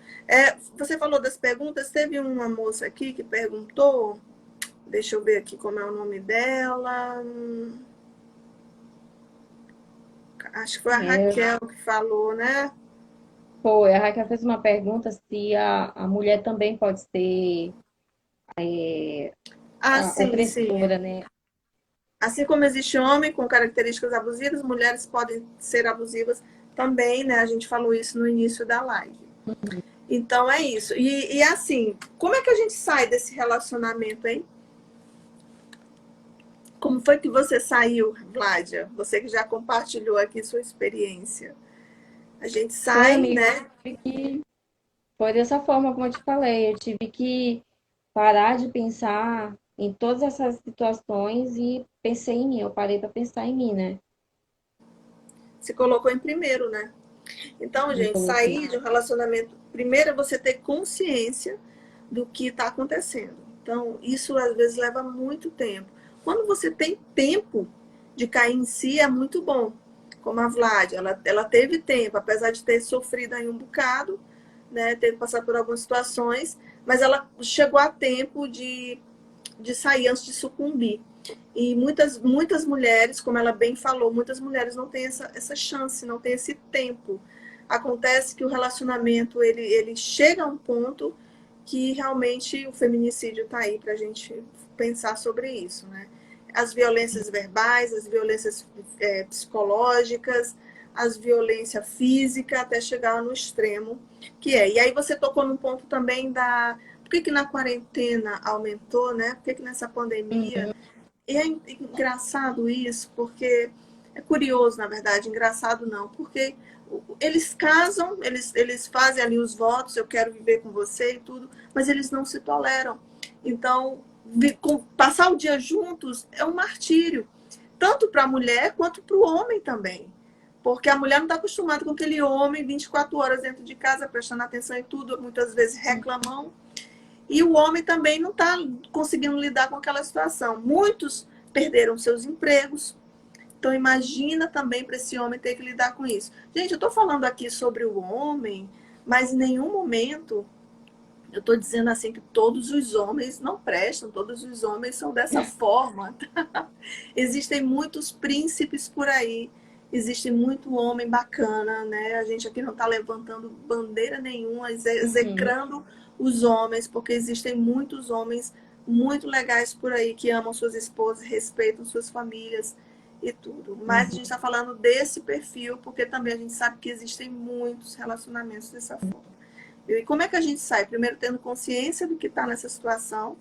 Você falou das perguntas, teve uma moça aqui que perguntou, deixa eu ver aqui como é o nome dela. Acho que foi a É, Raquel que falou, né? foi, a Raquel fez uma pergunta se a mulher também pode ser Ah, a sim, sim. opressora, né? Assim como existe homem com características abusivas, mulheres podem ser abusivas também, né? A gente falou isso no início da live. Então é isso. E assim, como é que a gente sai desse relacionamento, hein? Como foi que você saiu, Vládia? Você que já compartilhou aqui sua experiência. A gente Foi, sai, amiga, né? foi dessa forma como eu te falei. Eu tive que parar de pensar em todas essas situações e pensei em mim. Eu parei para pensar em mim, né? Se colocou em primeiro, né? Então, Me gente, coloquei. sair de um relacionamento, primeiro é você ter consciência do que está acontecendo. Então, isso às vezes leva muito tempo. Quando você tem tempo de cair em si, é muito bom. Como a Vlad, ela teve tempo, apesar de ter sofrido aí um bocado, né, ter passado por algumas situações, mas ela chegou a tempo de sair antes de sucumbir. E muitas mulheres, como ela bem falou, muitas mulheres não têm essa chance, não têm esse tempo. Acontece que o relacionamento ele chega a um ponto que realmente o feminicídio está aí para a gente pensar sobre isso, né? As violências verbais, as violências psicológicas, as violências físicas, até chegar no extremo que é. E aí você tocou num ponto também da... Por que na quarentena aumentou, né? Por que nessa pandemia... E é engraçado isso, porque é curioso, na verdade, engraçado não, porque eles casam, eles fazem ali os votos, eu quero viver com você e tudo, mas eles não se toleram. Então, passar o dia juntos é um martírio, tanto para a mulher quanto para o homem também. Porque a mulher não está acostumada com aquele homem 24 horas dentro de casa, prestando atenção em tudo, muitas vezes reclamam. E o homem também não está conseguindo lidar com aquela situação. Muitos perderam seus empregos. Então, imagina também para esse homem ter que lidar com isso. Gente, eu estou falando aqui sobre o homem, mas em nenhum momento eu estou dizendo assim que todos os homens não prestam, todos os homens são dessa forma. Existem muitos príncipes por aí, existe muito homem bacana, né? A gente aqui não está levantando bandeira nenhuma, execrando os homens, porque existem muitos homens muito legais por aí que amam suas esposas, respeitam suas famílias e tudo. Mas a gente está falando desse perfil, porque também a gente sabe que existem muitos relacionamentos dessa forma. E como é que a gente sai? Primeiro, tendo consciência do que está nessa situação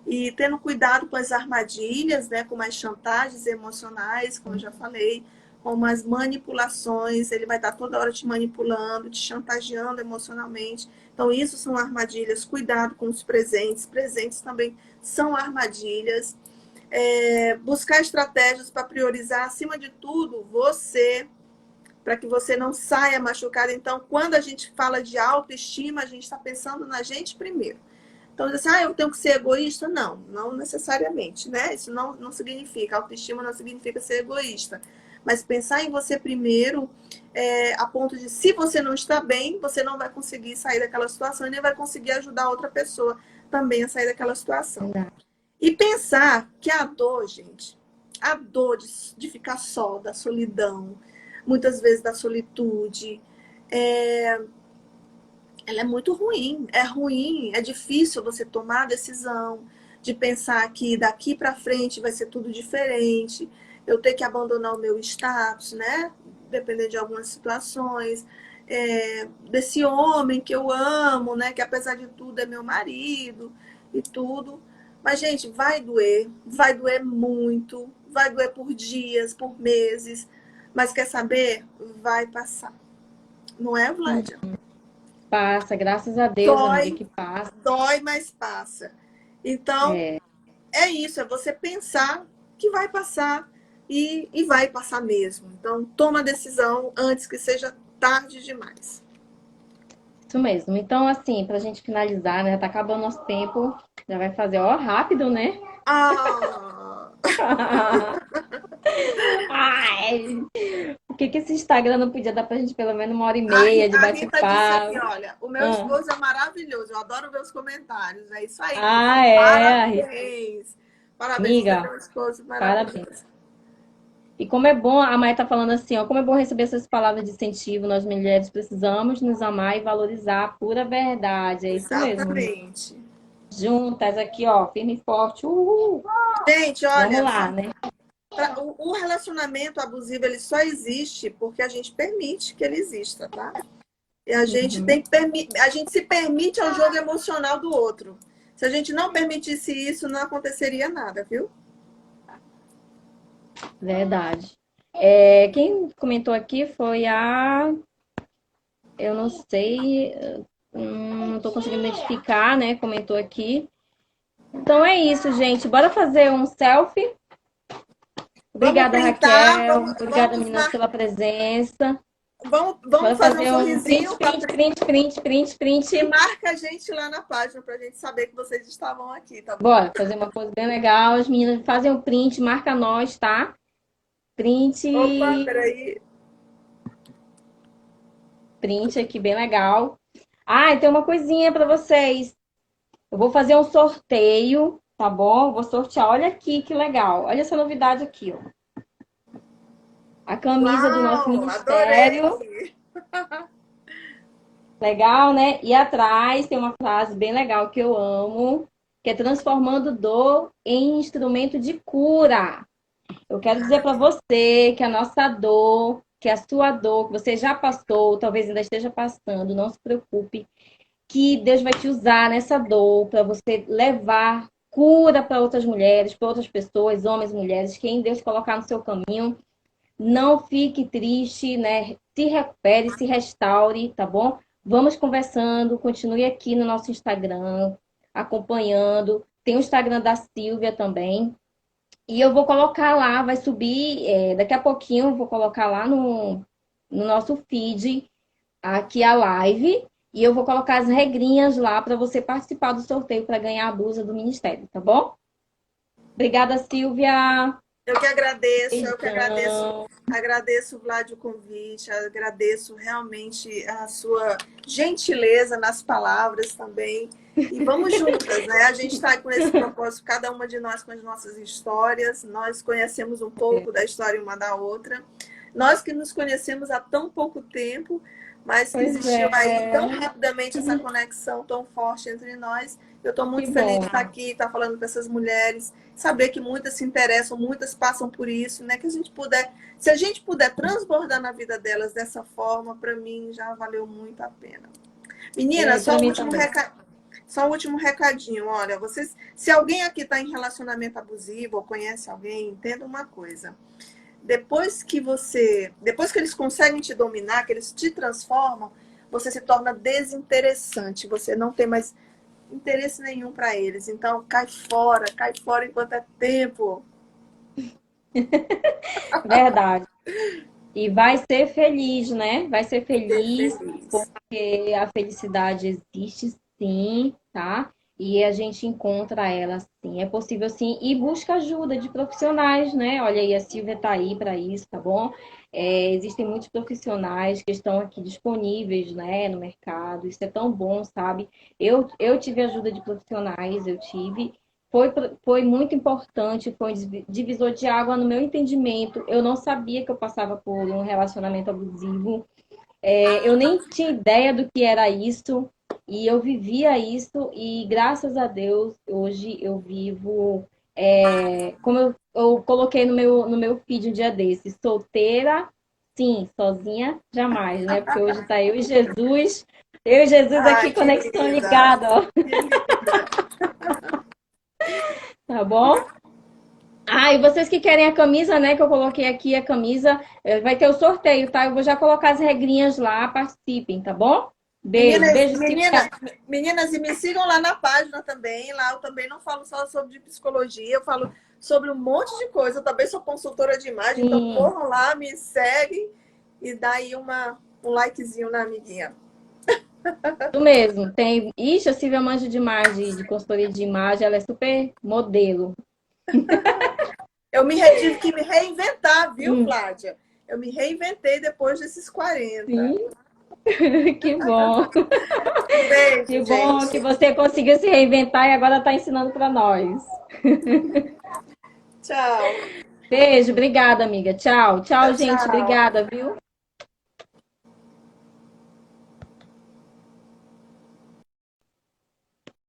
e tendo cuidado com as armadilhas, né, com as chantagens emocionais, como eu já falei, com as manipulações. Ele vai estar toda hora te manipulando, te chantageando emocionalmente. Então, isso são armadilhas. Cuidado com os presentes. Presentes também são armadilhas. Buscar estratégias para priorizar, acima de tudo, você, para que você não saia machucado. Então, quando a gente fala de autoestima, a gente está pensando na gente primeiro. Então, assim, eu tenho que ser egoísta? Não, não necessariamente, né? Isso não significa, autoestima não significa ser egoísta. Mas pensar em você primeiro, a ponto de, se você não está bem, você não vai conseguir sair daquela situação e nem vai conseguir ajudar outra pessoa também a sair daquela situação. E pensar que a dor, gente, a dor de ficar só, da solidão, muitas vezes da solitude, ela é muito ruim. É ruim, é difícil você tomar a decisão de pensar que daqui para frente vai ser tudo diferente. Eu ter que abandonar o meu status, né? Dependendo de algumas situações. Desse homem que eu amo, né? Que apesar de tudo é meu marido e tudo. Mas, gente, vai doer muito, vai doer por dias, por meses. Mas quer saber? Vai passar. Não é, Vládia? Passa, graças a Deus, amiga, Dói, que passa. dói, mas passa. Então, É, é isso, é você pensar que vai passar e vai passar mesmo. Então, toma a decisão antes que seja tarde demais. isso mesmo. Então, assim, pra gente finalizar, né? Tá acabando nosso tempo. Já vai fazer, ó, rápido, né? Ah! Ai, por que que esse Instagram não podia dar pra gente pelo menos uma hora e A, meia de a Rita disse aqui, bate-papo? olha, o meu Ah, esposo é maravilhoso, eu adoro ver os comentários. É isso aí, Rita. ah, é, Parabéns. Parabéns, você tem amiga, um esposo parabéns. maravilhoso. E como é bom, a Maia tá falando assim, ó, como é bom receber essas palavras de incentivo. Nós mulheres precisamos nos amar e valorizar a pura verdade. É isso mesmo, amiga. Exatamente. Juntas aqui, ó, firme e forte. Uhul. Gente, Vamos olha, lá, né? o relacionamento abusivo ele só existe porque a gente permite que ele exista, tá? E a gente Uhum. tem que a gente se permite ao jogo emocional do outro. Se a gente não permitisse isso, não aconteceria nada, viu? Verdade. Quem comentou aqui foi eu não sei, não tô conseguindo identificar, né? Comentou aqui. Então é isso, gente. Bora fazer um selfie. Vamos Obrigada, printar, Raquel. Obrigada, vamos, meninas, pela presença. vamos Bora fazer um fazer um print, sorrisinho print, print, print, print, e print. marca a gente lá na página para a gente saber que vocês estavam aqui, tá bom? Bora fazer uma pose bem legal. As meninas fazem o print, marca nós, tá? Print, Opa, peraí. print aqui bem legal. Ah, e tem uma coisinha para vocês. Eu vou fazer um sorteio, tá bom? Vou sortear. Olha aqui que legal. Olha essa novidade aqui, ó. A camisa do nosso Uau, ministério. adorei! Legal, né? E atrás tem uma frase bem legal que eu amo, que é transformando dor em instrumento de cura. Eu quero dizer para você que a nossa dor, que a sua dor, que você já passou, talvez ainda esteja passando, não se preocupe, que Deus vai te usar nessa dor para você levar cura para outras mulheres, para outras pessoas, homens, mulheres, quem Deus colocar no seu caminho. Não fique triste, né? Se recupere, se restaure, tá bom? Vamos conversando, continue aqui no nosso Instagram, acompanhando. Tem o Instagram da Silvia também. E eu vou colocar lá, vai subir, daqui a pouquinho eu vou colocar lá no nosso feed, aqui a live. E eu vou colocar as regrinhas lá para você participar do sorteio para ganhar a blusa do Ministério, tá bom? Obrigada, Silvia. Eu que agradeço, Beijão. agradeço, Vlad, o convite, agradeço realmente a sua gentileza nas palavras também. E vamos juntas, né? A gente está com esse propósito, cada uma de nós com as nossas histórias, nós conhecemos um pouco da história uma da outra. Nós que nos conhecemos há tão pouco tempo, mas que Pois existiu aí tão é, rapidamente essa conexão tão forte entre nós. Eu estou que muito feliz de bom. estar aqui, estar falando com essas mulheres, saber que muitas se interessam, muitas passam por isso, né? Que a gente puder, se a gente puder transbordar na vida delas dessa forma, para mim já valeu muito a pena. Menina, Para mim também. só um último recadinho. Olha, vocês, se alguém aqui está em relacionamento abusivo ou conhece alguém, entenda uma coisa. Depois que eles conseguem te dominar, que eles te transformam, você se torna desinteressante. Você não tem mais interesse nenhum para eles. Então, cai fora enquanto é tempo. Verdade. E vai ser feliz, né? Vai ser Ser feliz, feliz. porque a felicidade existe sim, tá? E a gente encontra ela sim. É possível sim. E busca ajuda de profissionais, né? Olha aí, a Silvia tá aí para isso, tá bom? Existem muitos profissionais que estão aqui disponíveis, né, no mercado. Isso é tão bom, sabe? Eu tive ajuda de profissionais, eu tive. Foi, foi muito importante, foi um divisor de água no meu entendimento. Eu não sabia que eu passava por um relacionamento abusivo. Eu nem tinha ideia do que era isso. E eu vivia isso. E graças a Deus, hoje eu vivo. Como eu coloquei no meu feed um dia desses, solteira, sim, sozinha, jamais, né? Porque hoje tá eu e Jesus aqui, Ai, que conexão linda. ligada, ó, Que linda. tá bom? Ah, e vocês que querem a camisa, né, que eu coloquei aqui, a camisa, vai ter o sorteio, tá? Eu vou já colocar as regrinhas lá, participem, tá bom? Beijo, Meninas, beijo, menina, Silvia. meninas, e me sigam lá na página também. Lá eu também não falo só sobre psicologia, eu falo sobre um monte de coisa. Eu também sou consultora de imagem, então Sim, corram lá, me seguem e dá aí um likezinho na amiguinha. isso mesmo. Tem. Ixi, a Silvia manja demais de consultoria de imagem, ela é super modelo. Tive que me reinventar, viu, Hum, Flávia? Eu me reinventei depois desses 40. sim, que bom. Um Que beijo, bom que gente. você conseguiu se reinventar e agora está ensinando para nós. Tchau. Beijo, obrigada, amiga. Tchau, tchau, Tchau, gente. tchau. Obrigada, viu?